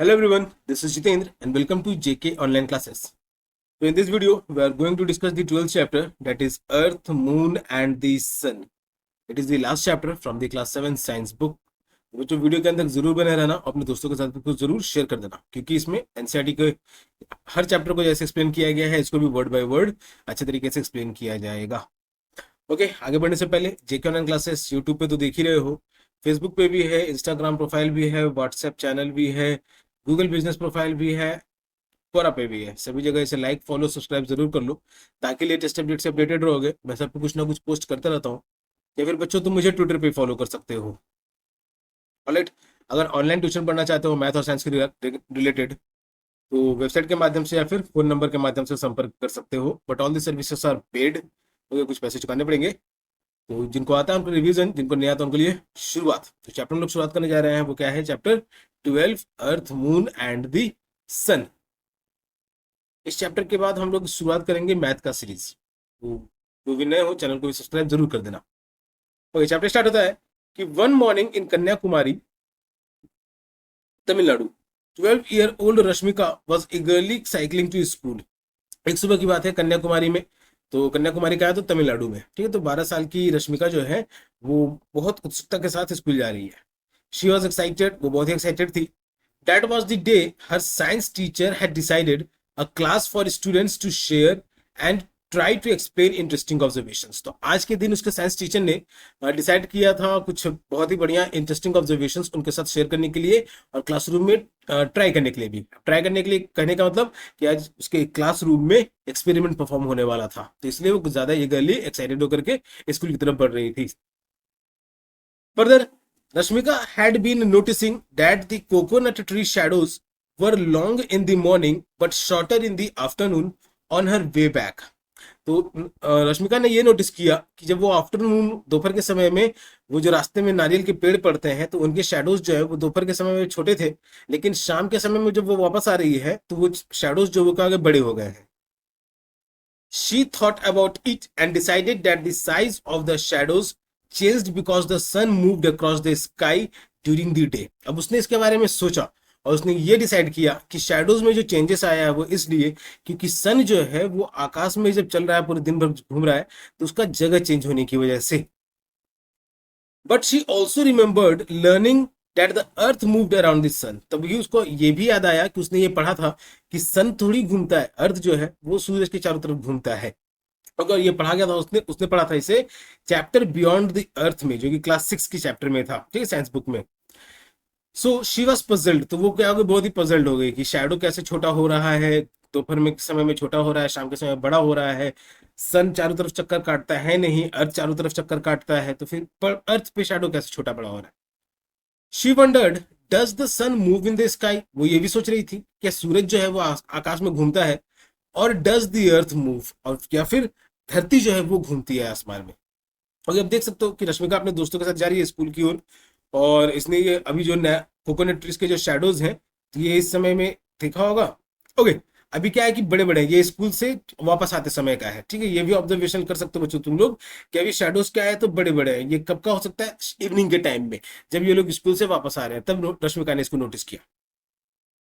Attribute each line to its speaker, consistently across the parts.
Speaker 1: Hello everyone, this is Jitendra and welcome to JK Online Classes. So in this video, we are going to discuss the 12th chapter, that is Earth, Moon and the Sun. It is the last chapter from the class 7 science book. बच्चों video के अंदर जरूर बने रहना, अपने दोस्तों के साथ को जरूर शेयर कर देना, क्योंकि इसमें एनसीईआरटी के हर चैप्टर को जैसे एक्सप्लेन किया गया है, इसको भी वर्ड बाय वर्ड अच्छे तरीके से एक्सप्लेन किया जाएगा। ओके, आगे बढ़ने से पहले जेके ऑनलाइन क्लासेस यूट्यूब पे तो देख ही रहे हो, फेसबुक पे भी है, इंस्टाग्राम प्रोफाइल भी है, व्हाट्सएप चैनल भी है, गूगल बिजनेस प्रोफाइल भी है, कोरा पे भी है। सभी जगह इसे लाइक फॉलो सब्सक्राइब जरूर कर लो, ताकि लेटेस्ट अपडेट से अपडेटेड रहोगे। मैं सब पे कुछ ना कुछ पोस्ट करता रहता हूँ। या फिर बच्चों तुम मुझे ट्विटर पे फॉलो कर सकते हो। ऑलराइट, अगर ऑनलाइन ट्यूशन पढ़ना चाहते हो मैथ और साइंस के रिलेटेड, तो वेबसाइट के माध्यम से या फिर फोन नंबर के माध्यम से संपर्क कर सकते हो। But all the services are paid, तो कुछ पैसे चुकाने पड़ेंगे। तो जिनको आता है उनको रिवीजन, जिनको नहीं आता उनके लिए शुरुआत। तो चैप्टर हम लोग शुरुआत करने जा रहे हैं, वो क्या है? Chapter 12, earth, moon and the sun. इस चैप्टर के बाद हम लोग शुरुआत करेंगे मैथ का सीरीज। तो जो भी नए हो चैनल को भी सब्सक्राइब जरूर कर देना। ओके, चैप्टर स्टार्ट होता है कि one morning in Kanyakumari, Tamil Nadu, 12 year old Rashmika was eagerly cycling to school. एक सुबह की बात है, कन्याकुमारी में, तो कन्याकुमारी का है तो तमिलनाडु में, ठीक है। तो 12 साल की रश्मिका जो है वो बहुत उत्सुकता के साथ स्कूल जा रही है। शी वॉज एक्साइटेड, वो बहुत ही एक्साइटेड थी। That was the day her science teacher had decided a class for students to share and try to explain interesting observations. तो आज के दिन उसके साइंस टीचर ने डिसाइड किया था कुछ बहुत ही बढ़िया इंटरेस्टिंग ऑब्जर्वेशंस उनके साथ शेयर करने के लिए और क्लासरूम में ट्राई करने के लिए भी। ट्राई करने के लिए कहने का मतलब कि आज उसके क्लासरूम में एक्सपेरिमेंट परफॉर्म होने वाला था, तो इसलिए वो कुछ ज्यादा ईगरली एक्साइटेड होकर के स्कूल की तरफ बढ़ रही थी। Further, Rashmika had been noticing that the coconut tree shadows were long in the morning but shorter in the afternoon on her way back. तो रश्मिका ने ये नोटिस किया कि जब वो आफ्टरनून, दोपहर के समय में, वो जो रास्ते में नारियल के पेड़ पड़ते हैं तो उनके शेडोज जो है वो दोपहर के समय में छोटे थे, लेकिन शाम के समय में जब वो वापस आ रही है तो वो शेडोज जो वो आगे बड़े हो गए हैं। She thought about it and decided that the size of the shadows changed because the sun moved across the sky during the day. अब उसने इसके बारे में सोचा और उसने ये डिसाइड किया कि शेडोज में जो चेंजेस आया है वो इसलिए क्योंकि सन जो है वो आकाश में जब चल रहा है, पूरे दिन भर घूम रहा है, तो उसका जगह चेंज होने की वजह से। But she also remembered learning that the earth moved around the sun. तभी उसको ये भी याद आया कि उसने ये पढ़ा था कि सन थोड़ी घूमता है, अर्थ जो है वो सूरज के चारों तरफ घूमता है। अगर ये पढ़ा गया था, उसने उसने पढ़ा था इसे चैप्टर बियॉन्ड द अर्थ में, जो कि क्लास 6 की चैप्टर में था, ठीक है, साइंस बुक में। सो शी वॉज पजल्ड, तो वो क्या हो गई, बहुत ही पजल्ड हो गई कि शैडो कैसे छोटा हो रहा है, दोपहर में समय में छोटा हो रहा है, शाम के समय बड़ा हो रहा है। सन चारों तरफ चक्कर काटता है नहीं, अर्थ चारों तरफ चक्कर काटता है, तो फिर अर्थ पे शैडो कैसे छोटा बड़ा हो रहा है। She wondered does the sun move in the sky, वो ये भी सोच रही थी कि सूरज जो है वो आकाश में घूमता है, और डज द अर्थ मूव, और या फिर धरती जो है वो घूमती है आसमान में। और अब देख सकते हो कि रश्मिका अपने दोस्तों के साथ जा रही है स्कूल की ओर, और इसने ये अभी जो नया कोकोनट ट्रीज के जो शेडोज हैं, तो ये इस समय में देखा होगा। ओके, अभी क्या है कि बड़े बड़े, ये स्कूल से वापस आते समय का है, ठीक है। ये भी ऑब्जर्वेशन कर सकते हो बच्चों तुम लोग कि अभी शेडोज क्या है, तो बड़े बड़े हैं। ये कब का हो सकता है? इवनिंग के टाइम में, जब ये लोग स्कूल से वापस आ रहे हैं, तब रश्मिका ने इसको नोटिस किया।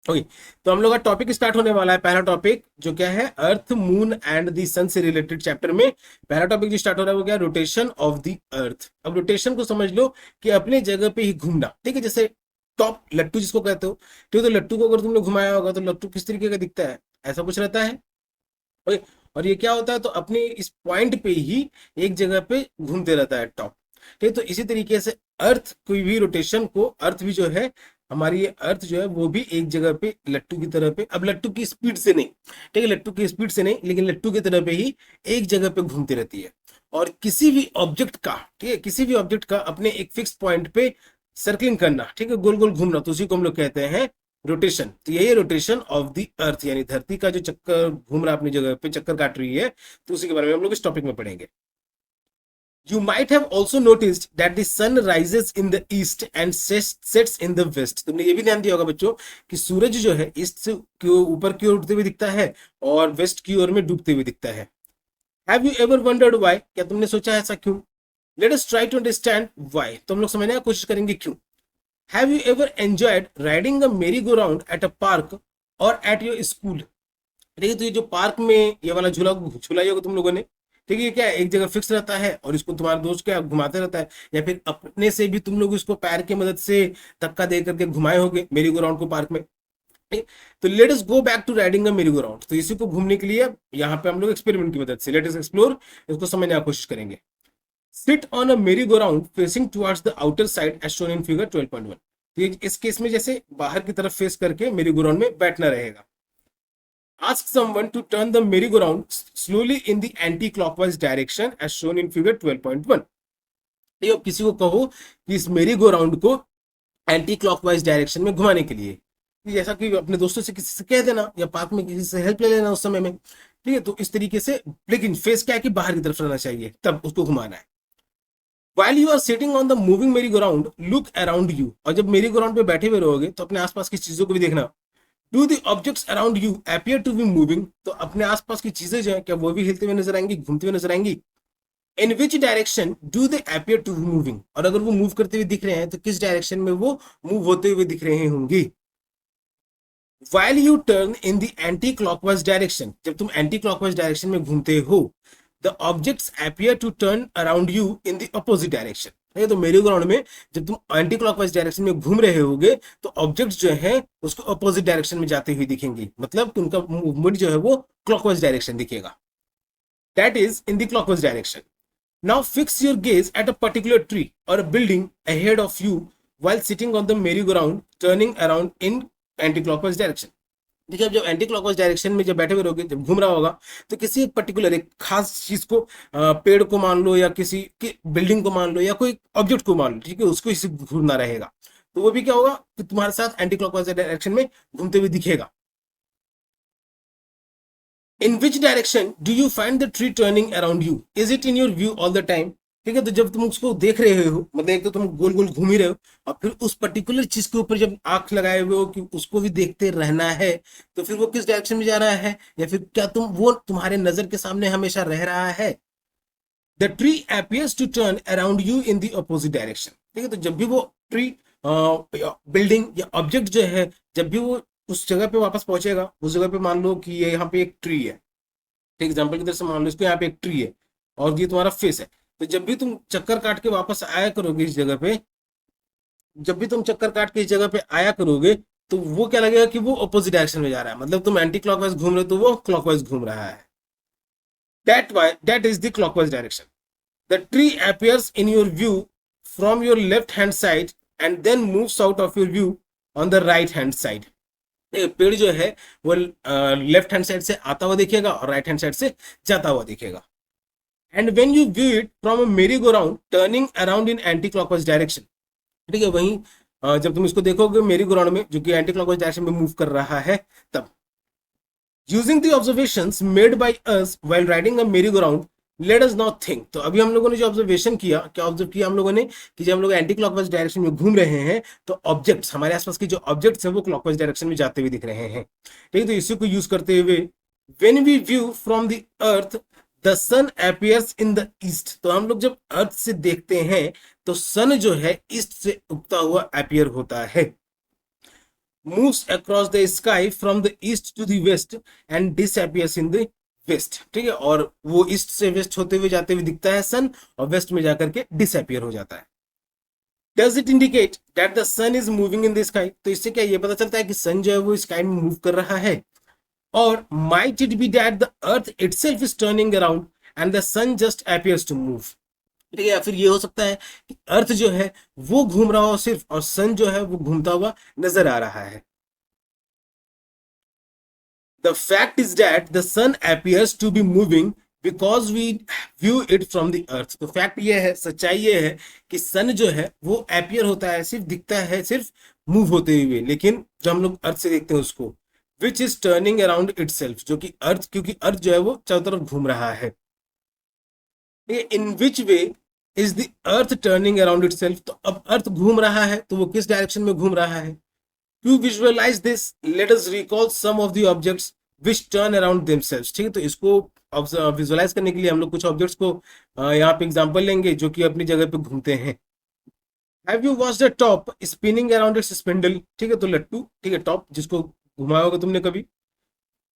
Speaker 1: ओके, तो हम लोग का टॉपिक स्टार्ट होने वाला है। पहला टॉपिक जो क्या है, अर्थ, मून एंड द सन से रिलेटेड चैप्टर में पहला टॉपिक जो स्टार्ट हो रहा है वो क्या है, रोटेशन ऑफ द अर्थ। अब रोटेशन को समझ लो कि अपने जगह पे ही घूमना, ठीक है। जैसे टॉप लट्टू जिसको कहते हो, ठीक है, तो लट्टू को अगर तुमने घुमाया होगा तो लट्टू किस तरीके का दिखता है, ऐसा कुछ रहता है। ओके, और ये क्या होता है, तो अपने इस पॉइंट पे ही एक जगह पे घूमते रहता है टॉप, ठीक है। तो इसी तरीके से अर्थ कोई भी रोटेशन को, अर्थ भी जो है हमारी, ये अर्थ जो है वो भी एक जगह पे लट्टू की तरह पे, अब लट्टू की स्पीड से नहीं, ठीक है, लट्टू की स्पीड से नहीं, लेकिन लट्टू की तरह पे ही एक जगह पे घूमती रहती है। और किसी भी ऑब्जेक्ट का, ठीक है, किसी भी ऑब्जेक्ट का अपने एक फिक्स पॉइंट पे सर्कलिंग करना, ठीक है, गोल गोल घूमना, तो उसी को हम लोग कहते हैं रोटेशन। तो यही रोटेशन ऑफ द अर्थ, यानी धरती का जो चक्कर घूम रहा है, अपनी जगह पे चक्कर काट रही है, तो उसी के बारे में हम लोग इस टॉपिक में पढ़ेंगे। You might have also noticed that the sun rises in the east and sets in the west. तुमने ये भी ध्यान दिया होगा बच्चों कि सूरज जो है ईस्ट से ऊपर की ओर उठते हुए दिखता है और वेस्ट की ओर में डूबते हुए दिखता है। Have you ever wondered why? क्या तुमने सोचा ऐसा क्यों? Let us try to understand why. तो हम लोग समझने की कोशिश करेंगे क्यों। Have you ever enjoyed riding a merry go round at a park और एट योर स्कूल? ठीक है, तो ये जो पार्क में ये वाला झूला झूला होगा तुम लोगों ने, ठीक है, ये क्या है, एक जगह फिक्स रहता है और इसको तुम्हारा दोस्त क्या घुमाते रहता है, या फिर अपने से भी तुम लोग इसको पैर की मदद से धक्का दे करके घुमाए होगे मेरी गो राउंड को पार्क में। ठीक? तो let us go back to riding a merry go round. तो इसी को घूमने के लिए यहाँ पे हम लोग एक्सपेरिमेंट की मदद से लेट अस एक्सप्लोर, इसको समझने की कोशिश करेंगे। Seat on a merry go round facing towards the outer side as shown in figure 12.1। तो इस केस में जैसे बाहर की तरफ फेस करके मेरी गो राउंड में बैठना रहेगा। Ask someone to turn the merry-go-round slowly in the anti-clockwise direction as shown in figure 12.1। ये अब किसी को कहो कि इस मेरी गो राउंड को एंटी क्लॉकवाइज डायरेक्शन में घुमाने के लिए, जैसा कि अपने दोस्तों से किसी से कह देना या पार्क में किसी से हेल्प ले लेना उस समय में। ठीक है, तो इस तरीके से, लेकिन फेस क्या है कि बाहर की तरफ रहना चाहिए, तब उसको घुमाना है। While you are sitting on the moving merry-go-round, look around you। और जब मेरी गो राउंड पे बैठे हुए रहोगे तो अपने आसपास की चीजों को भी देखना। Do the objects around you appear to be moving? तो अपने आसपास की चीजें जो है क्या वो भी हिलते हुए नजर आएंगी, घूमते हुए नजर आएंगी? In which direction do they appear to be moving? और अगर वो मूव करते हुए दिख रहे हैं तो किस डायरेक्शन में वो मूव होते हुए दिख रहे होंगे? While you turn in the anti-clockwise direction, जब तुम anti-clockwise डायरेक्शन में घूमते हो, the objects appear to turn around you in the opposite direction। तो मेरी ग्राउंड में जब तुम एंटी क्लॉकवाइज डायरेक्शन में घूम रहे होगे तो ऑब्जेक्ट्स जो है उसको अपोजिट डायरेक्शन में जाते हुए दिखेंगे, मतलब उनका मूवमेंट जो है वो क्लॉकवाइज डायरेक्शन दिखेगा। That is in the clockwise direction. Now fix your gaze at a particular tree और a building ahead of you while sitting on the merry ground turning around in anti clockwise direction. देखिए, अब जब anti clockwise direction में जब बैठे हुए रहोगे, जब घूम रहा होगा, तो किसी एक पर्टिकुलर एक खास चीज को, पेड़ को मान लो या किसी की बिल्डिंग को मान लो या कोई ऑब्जेक्ट को मान लो, ठीक है, उसको इसे घूमना रहेगा। तो वो भी क्या होगा कि तुम्हारे साथ एंटी क्लॉकवाइज डायरेक्शन में घूमते हुए दिखेगा। In which direction do you find the tree turning around you? Is it in your view all the time? ठीक है, तो जब तुम उसको देख रहे हो, मतलब एक तो तुम गोल गोल घूम ही रहे हो और फिर उस पर्टिकुलर चीज के ऊपर जब आंख लगाए हुए हो कि उसको भी देखते रहना है, तो फिर वो किस डायरेक्शन में जा रहा है, या फिर क्या वो तुम्हारे नजर के सामने हमेशा रह रहा है? The tree appears to turn around you in the opposite direction. ठीक है, तो जब भी वो ट्री, बिल्डिंग या ऑब्जेक्ट जो है, जब भी वो उस जगह पे वापस पहुंचेगा, उस जगह पे मान लो कि ये यहाँ पे एक ट्री है, एग्जाम्पल की तरह से मान लो इसको यहाँ पे एक ट्री है और ये तुम्हारा फेस है, तो जब भी तुम चक्कर काट के वापस आया करोगे इस जगह पे, जब भी तुम चक्कर काट के इस जगह पे आया करोगे, तो वो क्या लगेगा कि वो अपोजिट डायरेक्शन में जा रहा है, मतलब तुम एंटी क्लॉकवाइज घूम रहे हो तो वो क्लॉकवाइज घूम रहा है। That is the clockwise direction. The tree appears in your view from your left hand side and then moves out of your view on the right hand side। पेड़ जो है वो लेफ्ट हैंड साइड से आता हुआ दिखेगा और right hand side से जाता हुआ दिखेगा। And when you view it from a merry go round turning around in anti clockwise direction, ठीक है, वहीं जब तुम इसको देखोगे मेरी गो राउंड में जो कि एंटी क्लॉकवाइज डायरेक्शन में मूव कर रहा है, तब using the observations made by us while riding a merry go round let us not think. तो अभी हम लोगों ने जो ऑब्जर्वेशन किया, क्या ऑब्जर्व किया हम लोगों ने कि जब हम लोग एंटी क्लॉकवाइज डायरेक्शन में घूम रहे हैं तो ऑब्जेक्ट्स, हमारे आसपास के जो ऑब्जेक्ट्स हैं वो क्लॉकवाइज डायरेक्शन में जाते हुए दिख रहे हैं। ठीक है, तो इसी को यूज करते हुए when we view from the earth the sun appears in the east. तो हम लोग जब अर्थ से देखते हैं तो सन जो है ईस्ट से उगता हुआ अपीयर होता है। moves across the sky from the east to the west and disappears in the west. ठीक है, और वो ईस्ट से वेस्ट होते हुए जाते हुए दिखता है सन, और वेस्ट में जाकर के डिसअपियर हो जाता है। Does it indicate that the sun is moving in the sky? तो इससे क्या ये पता चलता है कि सन जो है वो स्काई में मूव कर रहा है? और might it be that the earth itself is turning around and the sun just appears to move? ठीक है, या फिर ये हो सकता है कि अर्थ जो है वो घूम रहा हो सिर्फ और सन जो है वो घूमता हुआ नजर आ रहा है। The fact is that the sun appears to be moving because we view it from the earth। तो फैक्ट ये है, सच्चाई ये है कि सन जो है वो appear होता है, सिर्फ दिखता है, सिर्फ मूव होते हुए, लेकिन जब हम लोग अर्थ से देखते हैं उसको which is turning around itself, जो कि अर्थ, क्योंकि अर्थ जो है वो चारों तरफ घूम रहा है। In which way is the earth turning around itself? तो अब अर्थ घूम रहा है तो वो किस डायरेक्शन में घूम रहा है? To visualize this, let us recall some of the objects which turn around themselves। ठीक है, तो इसको विजुअलाइज करने के लिए हम लोग कुछ ऑब्जेक्ट्स को यहाँ पे एग्जांपल लेंगे जो कि अपनी जगह पे घूमते हैं। Have you watched the top spinning around its spindle, ठीक है, तो लट्टू, ठीक है, टॉप जिसको घुमाया होगा तुमने कभी,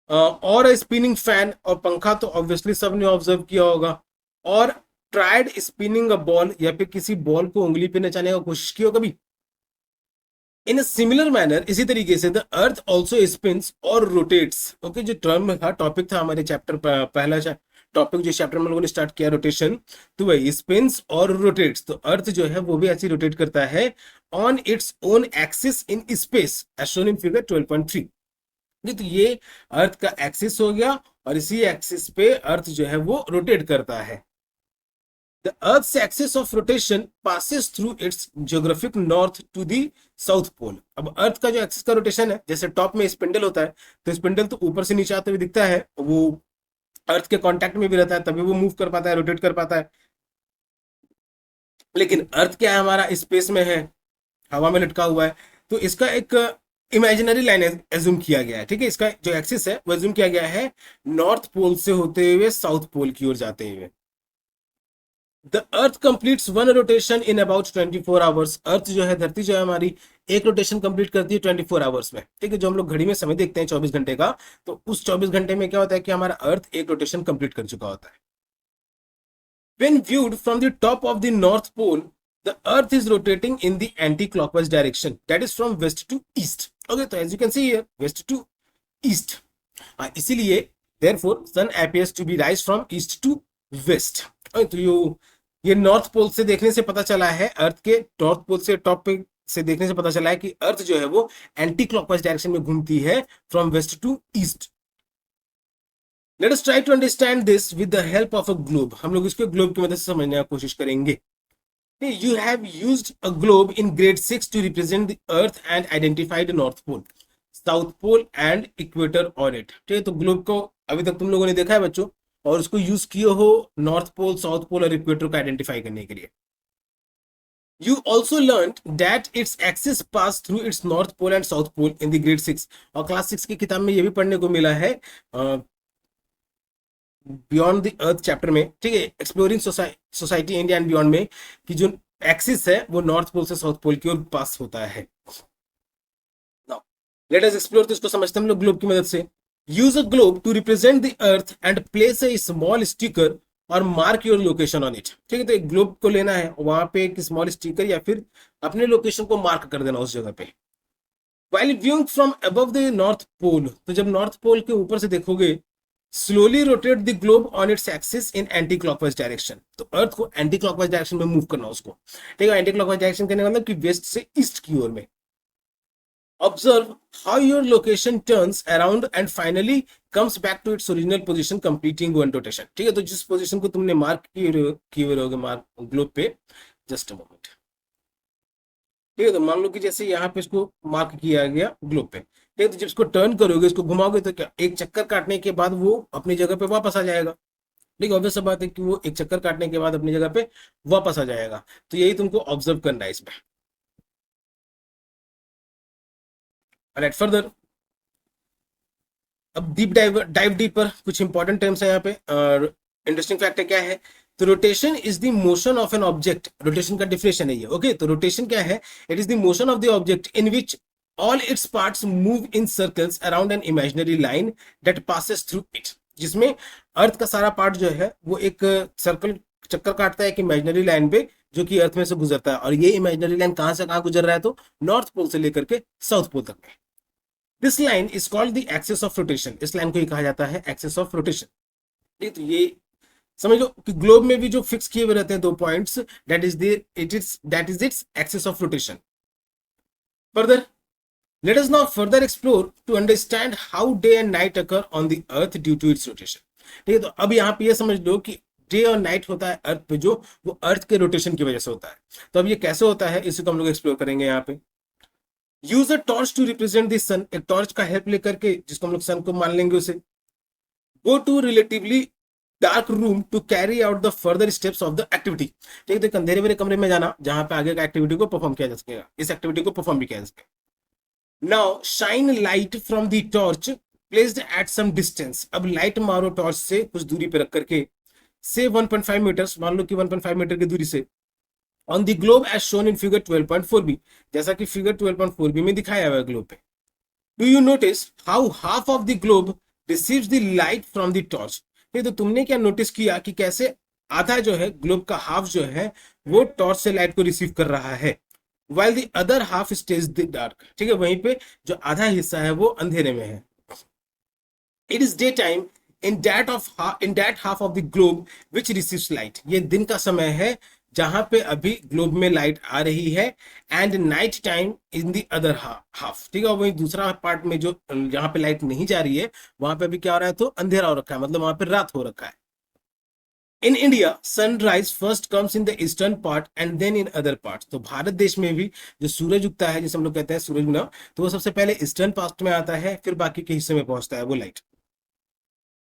Speaker 1: और स्पिनिंग फैन, और पंखा तो ऑब्वियसली सबने ऑब्जर्व किया होगा, और ट्राइड स्पिनिंग अ बॉल, या फिर किसी बॉल को उंगली पे नचाने का कोशिश की हो कभी। इन सिमिलर मैनर, इसी तरीके से द अर्थ ऑल्सो स्पिन्स और रोटेट्स। ओके, जो टर्म था, टॉपिक था हमारे चैप्टर, पहला टॉपिक जो चैप्टर में लोगों ने स्टार्ट किया, रोटेशन, तो वही स्पिन्स और रोटेट्स। तो अर्थ जो है वो भी ऐसे रोटेट करता है on its own axis in space, as shown in figure 12.3। तो ये अर्थ का एक्सिस हो गया, और इसी एक्सिस पे अर्थ जो है वो रोटेट करता है। The Earth's axis of rotation passes through its geographic north to the south pole. अब अर्थ का जो एक्सिस का रोटेशन है, जैसे टॉप में स्पिंडल होता है, तो स्पिंडल तो ऊपर से नीचे आते हुए दिखता है, वो अर्थ के कांटेक्ट में भी रहता है, तभी वो मूव कर पाता है, रोटेट कर पाता है। लेकिन अर्थ क्या है, हमारा स्पेस में है, हवा में लटका हुआ है, तो इसका एक इमेजिनरी लाइन एज्यूम किया गया है, ठीक है। इसका जो एक्सिस है वो एज्यूम किया गया है नॉर्थ पोल से होते हुए साउथ पोल की ओर जाते हुए। The earth completes one rotation in about 24 hours. Earth जो है, धरती जो है हमारी, एक रोटेशन कंप्लीट करती है 24 आवर्स में, ठीक है। जो हम लोग घड़ी में समय देखते हैं 24 घंटे का, तो उस 24 घंटे में क्या होता है कि हमारा अर्थ एक रोटेशन कंप्लीट कर चुका होता है। When viewed from the top of the North Pole, the Earth is rotating in the anti-clockwise direction. That is from west to east. Okay, so as you can see here, west to east. इसीलिए therefore sun appears to be rise from east to west. Okay, तो ये north pole से देखने से पता चला है, अर्थ के नॉर्थ पोल से टॉप पे से देखने से पता चला है कि अर्थ जो है वो एंटी क्लॉकवाइज डायरेक्शन में घूमती है from west to east. Let us try to understand this with the help of a globe. हम लोग इसको ग्लोब की मदद से समझने की कोशिश करेंगे। You have used a globe in grade 6 to represent the earth and identified north pole, south pole and equator on it. ठीक है, तो ग्लोब को अभी तक तुम लोगों ने देखा है बच्चों, और उसको यूज किए हो नॉर्थ पोल, साउथ पोल और इक्वेटर को आइडेंटिफाई करने के लिए। You also learned that its axis passed through its north pole and south pole in the grade 6। और क्लास 6 की किताब में ये भी पढ़ने को मिला है बियॉन्ड द अर्थ चैप्टर में, ठीक है, exploring society India and beyond में, कि जो एक्सिस है वो नॉर्थ पोल से साउथ पोल की ओर पास होता है। नाउ लेट अस एक्सप्लोर, तो इसको समझते हैं हम लोग ग्लोब की मदद से। Use a globe to represent the earth and place a small sticker और mark your location on it. ठीक है, तो एक ग्लोब को लेना है, वहां पे एक स्मॉल स्टिकर या फिर अपने लोकेशन को मार्क कर देना उस जगह पे। While viewing from above the North Pole, तो जब नॉर्थ पोल के ऊपर से देखोगे, slowly rotate the globe on its axis in anti clockwise direction. तो अर्थ को एंटी क्लॉकवाइज डायरेक्शन में मूव करना उसको, ठीक है। एंटी क्लॉकवाइज डायरेक्शन करने का मतलब कि वेस्ट से ईस्ट की ओर में। Observe how your location turns around and finally comes back to its original position completing one rotation. ठीक है, तो जिस पोजीशन को तुमने मार्क किए हुए रहोगे मार्क ग्लोब पे, जस्ट अ मोमेंट, ठीक है, तो मान लो कि जैसे यहाँ पे इसको मार्क किया गया ग्लोब पे, ठीक है, तो जब इसको टर्न करोगे, इसको घुमाओगे, तो क्या एक चक्कर काटने के बाद वो अपनी जगह पे वापस आ जाएगा। ठीक है, ऑब्वियस बात है कि वो एक चक्कर काटने के बाद अपनी जगह पे वापस आ जाएगा। तो यही तुमको ऑब्जर्व करना है इसमें। राइट, फर्दर अब डीप डाइव डीपर, कुछ इंपॉर्टेंट टर्म्स है यहाँ पे और इंटरेस्टिंग फैक्ट है क्या है। तो rotation is the motion of an object, rotation का डिफिनेशन है ये। ओके, तो रोटेशन क्या है, it is the motion of the object in which all its parts move in circles around an imaginary line that passes through it. जिसमें अर्थ का सारा part जो है वो एक सर्कल चक्कर काटता है एक इमेजिनरी लाइन पे, जो कि अर्थ में से गुजरता है। और ये इमेजिनरी लाइन कहां से कहां गुजर रहा है, तो नॉर्थ पोल से लेकर के साउथ पोल तक में। This line is called the axis of rotation. इस लाइन को ही कहा जाता है एक्सिस ऑफ रोटेशन। ठीक, तो ये समझ लो कि ग्लोब में भी जो फिक्स किए हुए रहते हैं दो points, that is its axis of rotation. Further let us now further explore to understand how day and night occur on the earth due to its rotation। ठीक है, तो अब यहाँ पे ये समझ लो कि डे और नाइट होता है अर्थ पे, जो वो अर्थ के रोटेशन की वजह से होता है। तो अब ये कैसे होता है, इसी को हम लोग एक्सप्लोर करेंगे यहाँ पे। Use a torch to represent the sun. एक टॉर्च का हेल्प लेकर के, जिसको हम लोग सन को मान लेंगे उसे। Go to relatively dark room to carry out the further steps of the activity. ठीक है, तो अंधेरे मेरे कमरे में जाना जहां पे आगे का एक्टिविटी को परफॉर्म किया जा सकेगा, इस एक्टिविटी को परफॉर्म भी किया जा सकेगा। Now shine light from the torch placed at some distance। अब लाइट मारो टॉर्च से कुछ दूरी पे रख करके, से 1.5 मीटर, मान लो कि 1.5 मीटर की दूरी से, on the globe as shown in figure 12.4b, जैसा कि फिगर 12.4b में दिखाया हुआ है ग्लोब पे। Do you notice how half of the globe receives the light from the torch. ये तो तुमने क्या नोटिस किया कि कैसे आधा जो है ग्लोब का हाफ जो है वो टॉर्च से लाइट को रिसीव कर रहा है, while the other half stays the dark। ठीक है, वहीं पे जो आधा हिस्सा है वो अंधेरे में है। It is daytime in that half of the globe which receives light। ये दिन का समय है जहां पे अभी ग्लोब में लाइट आ रही है, and night time in the other half. ठीक है, वही दूसरा पार्ट में जो जहां पे लाइट नहीं जा रही है वहां पे अभी क्या हो रहा है, तो अंधेरा हो रखा है, मतलब वहां पे रात हो रखा है। In India sunrise first comes in the eastern part and then in other part. तो भारत देश में भी जो सूरज उगता है, जिसे हम लोग कहते हैं सूरज उगना, तो वो सबसे पहले ईस्टर्न पार्ट में आता है, फिर बाकी के हिस्से में पहुंचता है वो light.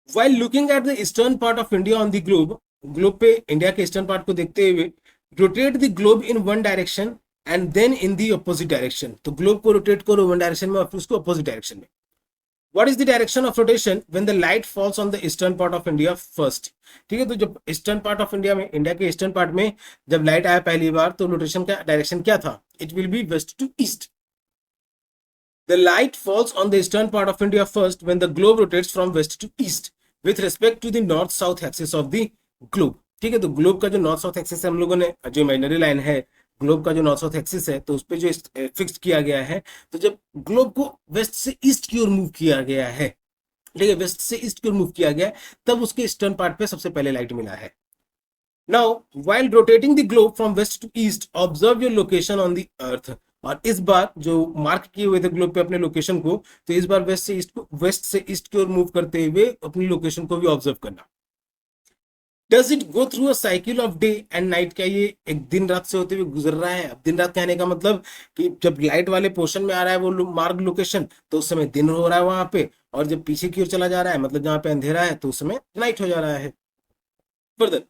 Speaker 1: While looking at the eastern part of India on the globe, globe पे इंडिया के ईस्टर्न पार्ट को देखते हुए, rotate the globe in one direction and then in the opposite direction. तो ग्लोब को रोटेट करो वन डायरेक्शन में और फिर उसको अपोजिट डायरेक्शन में। What is the direction of rotation when the light falls on the eastern part of India first। ठीक है, तो जब ईस्टर्न पार्ट ऑफ इंडिया में, इंडिया के ईस्टर्न पार्ट में जब लाइट आया पहली बार, तो रोटेशन का डायरेक्शन क्या था, it will be west to east. The light falls on the eastern part of India first when the globe rotates from west to east with respect to the north south axis of the globe। ठीक है, तो globe का जो north south axis है, हम लोगों ने जो इमेजिनरी लाइन है ग्लोब का जो नॉर्थ साउथ एक्सिस है, तो उस पर जो फिक्स किया गया है, तो जब ग्लोब को वेस्ट से ईस्ट की ओर मूव किया गया है, ठीक है, वेस्ट से ईस्ट की ओर मूव किया गया, तब उसके ईस्टर्न पार्ट पे सबसे पहले लाइट मिला है। Now while rotating the globe from west to east, observe your location on the earth। और इस बार जो मार्क किए हुए थे ग्लोब पे अपने लोकेशन को, तो इस बार वेस्ट से ईस्ट की ओर मूव करते हुए अपनी लोकेशन को भी ऑब्जर्व करना। Does it go through a cycle of day and night. क्या ये एक दिन रात से होते हुए गुजर रहा है। अब दिन रात कहने का मतलब कि जब लाइट वाले पोर्शन में आ रहा है वो मार्ग लोकेशन, तो उस समय दिन हो रहा है वहां पे, और जब पीछे की ओर चला जा रहा है, मतलब जहां पे अंधेरा है, तो उस समय नाइट हो जा रहा है। Further,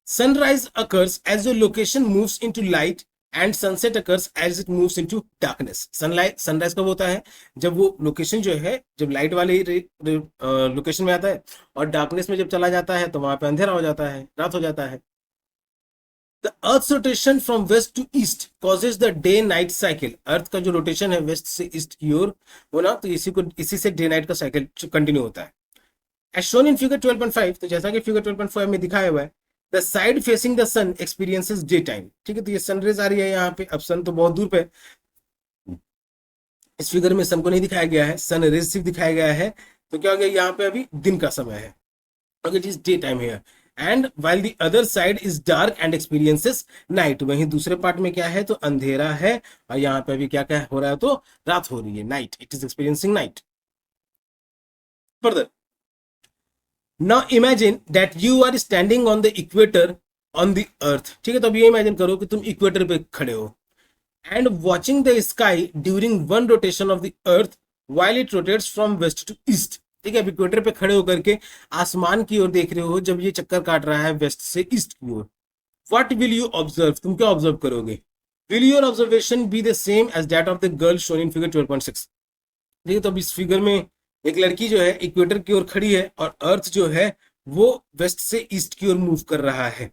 Speaker 1: sunrise occurs as your location moves into light and sunset occurs as it moves into darkness। Sunrise कब होता है, जब वो लोकेशन जो है जब लाइट वाले लोकेशन में आता है, और डार्कनेस में जब चला जाता है तो वहां पे अंधेरा हो जाता है, रात हो जाता है। The earth rotation from west to east causes the day night cycle. Earth का जो रोटेशन है वेस्ट से ईस्ट की ओर होना, तो इसी से डे नाइट का साइकिल कंटिन्यू होता है। एज शोन इन फिगर 12.5, तो जैसा कि फिगर 12.5 में दिखाया हुआ है, the side facing the sun experiences day time. ठीक है, तो ये सनरेज आ रही है यहाँ पे, अब सन तो बहुत दूर पे, इस फिगर में सन को नहीं दिखाया गया है, सन रेज सिर्फ दिखाया गया है, तो क्या हो गया, यहाँ पे अभी दिन का समय है, okay, it is day time here. And while the other side is dark and experiences night, वहीं दूसरे पार्ट में क्या है, तो अंधेरा है, और यहाँ पे अभी क्या क्या हो रहा है, तो रात हो रही है, night, it is experiencing night. Further, now imagine that you are standing on the equator on the earth. ठीक है, तो अब ये इमेजिन करो कि तुम इक्वेटर पे खड़े हो, and watching the sky during one rotation of the earth while it rotates from west to east. ठीक है, अब इक्वेटर पे खड़े होकर के आसमान की ओर देख रहे हो जब ये चक्कर काट रहा है वेस्ट से ईस्ट की ओर। व्हाट विल यू ऑब्जर्व, तुम क्या ऑब्जर्व करोगे। Will your observation be the same as that of the girl shown in figure 12.6। ठीक है, तो अब इस फिगर में एक लड़की जो है इक्वेटर की ओर खड़ी है, और अर्थ जो है वो वेस्ट से ईस्ट की ओर मूव कर रहा है।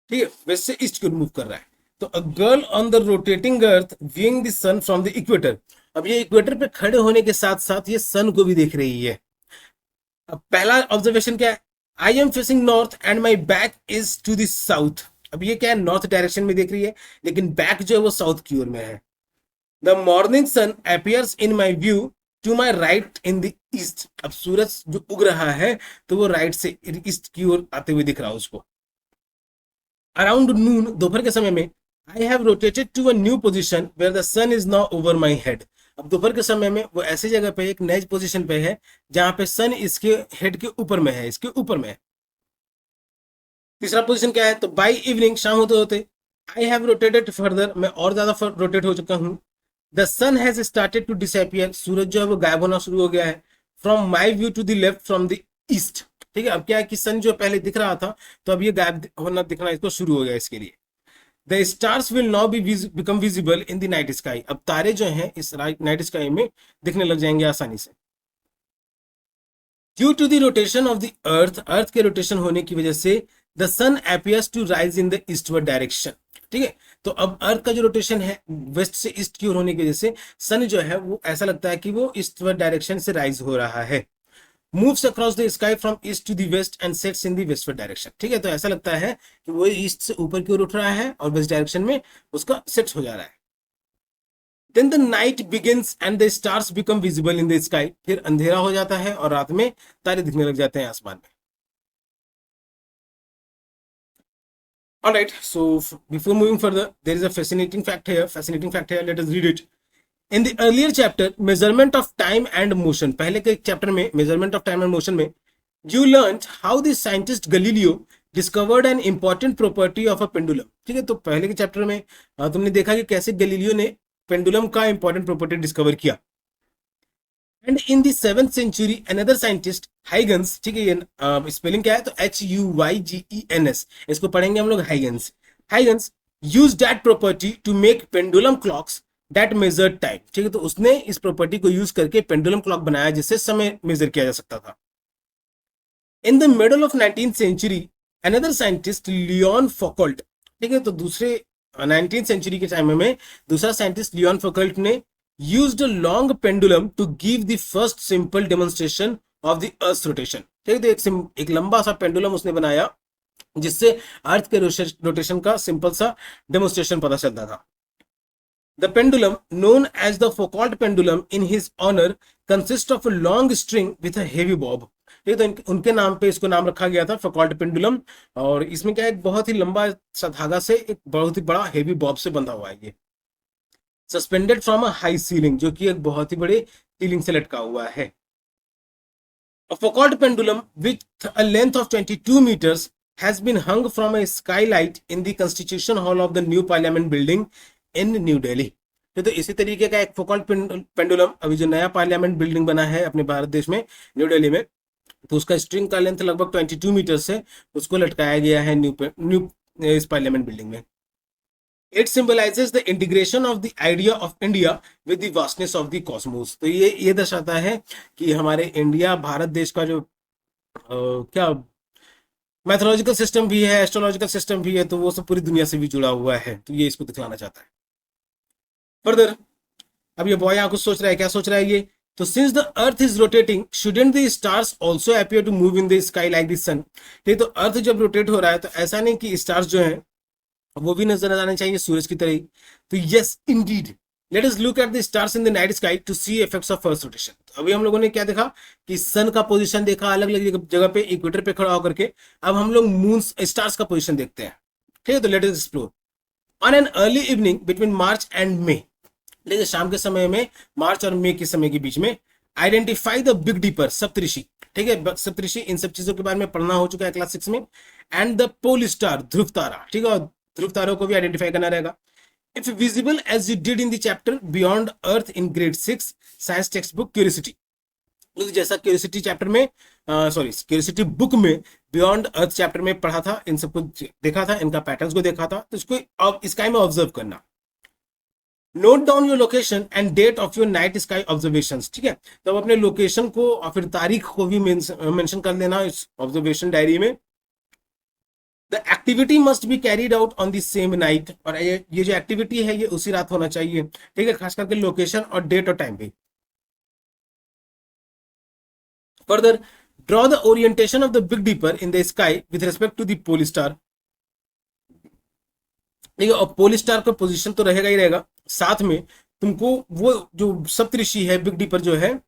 Speaker 1: ठीक है, वेस्ट से ईस्ट की ओर मूव कर रहा है। तो a girl on the rotating earth viewing the sun from the equator. अब ये इक्वेटर पे खड़े होने के साथ साथ ये सन को भी देख रही है। अब पहला ऑब्जर्वेशन क्या है, I am facing north and my back is to the south. अब ये क्या है, नॉर्थ डायरेक्शन में देख रही है, लेकिन बैक जो है वो साउथ की ओर में है। The morning sun appears in my view to my right in the east. अब सूरज जो उग रहा है तो वो राइट से ईस्ट की ओर आते हुए दिख रहा है उसको। अराउंड नून, दोपहर के समय में, I have rotated to a new position where the sun is now over my head. अब दोपहर के समय में वो ऐसी जगह पे एक नई पोजीशन पे है जहां पे सन इसके हेड के ऊपर में है, इसके ऊपर में है। तीसरा पोजीशन क्या है, तो बाई इवनिंग, शाम होते होते, आई हैव रोटेटेड फर्दर, मैं और ज्यादा रोटेट हो चुका हूँ। The sun has started to disappear, सूरज जो है वो गायब होना शुरू हो गया है। From my view to the left from the east. ठीक है, अब क्या है कि सन जो पहले दिख रहा था, तो अब ये गायब होना दिखना इसको शुरू हो गया इसके लिए। The stars will now become visible in the night sky. अब तारे जो हैं इस नाइट स्काई में दिखने लग जाएंगे आसानी से। Due to the rotation of the earth, earth के रोटेशन होने की वजह से, the sun appears to rise in the eastward direction. ठीक है, तो अब अर्थ का जो रोटेशन है वेस्ट से ईस्ट की ओर होने की वजह से सन जो है वो ऐसा लगता है कि वो ईस्टवर्ड डायरेक्शन से राइज हो रहा है। Moves across the sky from east to the west and sets in the westward direction. ठीक है, तो ऐसा लगता है कि वो ईस्ट से ऊपर की ओर उठ रहा है और वेस्ट डायरेक्शन में उसका सेट हो जा रहा है। Then the night begins and the stars become visible in the sky. फिर अंधेरा हो जाता है और रात में तारे दिखने लग जाते हैं आसमान में। All right, so before moving further, there is a fascinating fact here. Fascinating fact here. Let us read it. In the earlier chapter, measurement of time and motion. पहले के चैप्टर में measurement of time and motion में you learned how the scientist Galileo discovered an important property of a pendulum. ठीक है, तो पहले के chapter में तुमने देखा कि कैसे गैलीलियो ने पेंडुलम का इंपॉर्टेंट प्रॉपर्टी डिस्कवर किया। And in the 7th century another scientist Huygens, ठीक है, ये स्पेलिंग क्या है तो HUYGENS, इसको पढ़ेंगे हम लोग Huygens. Huygens use that property to make pendulum clocks that measure time. ठीक है, तो उसने इस प्रॉपर्टी को यूज करके पेंडुलम क्लॉक बनाया जिससे समय मेजर किया जा सकता था। In the middle of 19th century another scientist Leon Foucault, ठीक है, तो दूसरे 19th century के टाइम में दूसरा साइंटिस्ट लियोन फौकॉल्ट ने used a long pendulum to give the first simple demonstration of the earth's rotation। ठीक है, तो एक लंबा सा पेंडुलम उसने बनाया जिससे अर्थ के रोटेशन का सिंपल सा डेमोन्स्ट्रेशन पता चलता था। The pendulum, known as the Foucault pendulum in his honor, consists of a long string with a heavy bob। ठीक है, तो उनके नाम पे इसको नाम रखा गया था फौकॉल्ट पेंडुलम, और इसमें क्या है, एक बहुत ही लंबा सा धागा से एक बहुत ही बड़ा हेवी बॉब से बंधा हुआ है ये, suspended from a high ceiling, जो कि एक बहुत ही बड़े सीलिंग से लटका हुआ है। A Foucault pendulum with a length of 22 meters has been hung from a skylight in the Constitution Hall of the New Parliament building in New Delhi। तो इसी तरीके का एक फोकॉल्ट पेंडुलम अभी जो नया पार्लियामेंट बिल्डिंग बना है अपने भारत देश में न्यू दिल्ली में, तो उसका स्ट्रिंग का लेंथ लगभग 22 मीटर से उसको लटकाया गया है न्यू इस पार्लियामेंट बिल्डिंग में। It symbolizes the integration of the idea of India with the vastness of the cosmos। तो ये दर्शाता है कि हमारे इंडिया भारत देश का जो क्या मैथोलॉजिकल सिस्टम भी है, एस्ट्रोलॉजिकल सिस्टम भी है, तो वो सब पूरी दुनिया से भी जुड़ा हुआ है, तो ये इसको दिखलाना चाहता है। फर्दर अब ये बॉय यहाँ कुछ सोच रहा है, क्या सोच रहा है ये, तो since the earth is rotating shouldn't the stars also appear to move in the sky like the sun. ठीक, तो अर्थ जब रोटेट हो रहा है तो ऐसा नहीं कि स्टार्स जो हैं वो भी नजर आने चाहिए सूरज की तरह ही। तो yes indeed, let us look at the stars in the night sky to see effects of earth rotation. तो अभी हम लोगों ने क्या देखा कि सन का पोजीशन देखा अलग अलग जगह पे इक्वेटर पे खड़ा होकर के, अब हम लोग मून स्टार्स का पोजीशन देखते हैं। ठीक है, तो let us explore. On an early evening between March and मे, लेकिन शाम के समय में मार्च और मई के समय के बीच में, आइडेंटिफाई द बिग डीपर सप्तऋषि। ठीक है, सप्तऋषि इन सब चीजों के बारे में पढ़ना हो चुका है क्लास 6 में। एंड द पोल स्टार ध्रुव तारा, ठीक है, ध्रुव तारों को भी आइडेंटिफाई करना रहेगा। If visible as you did in the chapter beyond earth in grade 6 science text book curiosity. जैसा क्यूरियोसिटी चैप्टर में क्यूरियोसिटी बुक में बियॉन्ड अर्थ चैप्टर में पढ़ा था, इन सबको देखा था, इनका पैटर्न्स को देखा था, तो इसको स्काई में ऑब्जर्व करना। Note down your location and date of your night sky observations. ठीक है, तो अपने लोकेशन को और फिर तारीख को भी मेंशन कर देना इस ऑब्जर्वेशन डायरी में। The activity must be carried out on the same night, और ये जो एक्टिविटी है ये उसी रात होना चाहिए। ठीक है, खास करके लोकेशन और डेट और टाइम भी। Further draw the orientation of the big dipper in the sky with respect to the pole star. ठीक है, और पोल स्टार का पोजीशन तो रहेगा ही रहेगा, साथ में तुमको वो जो सप्तऋषि है बिग डीपर जो है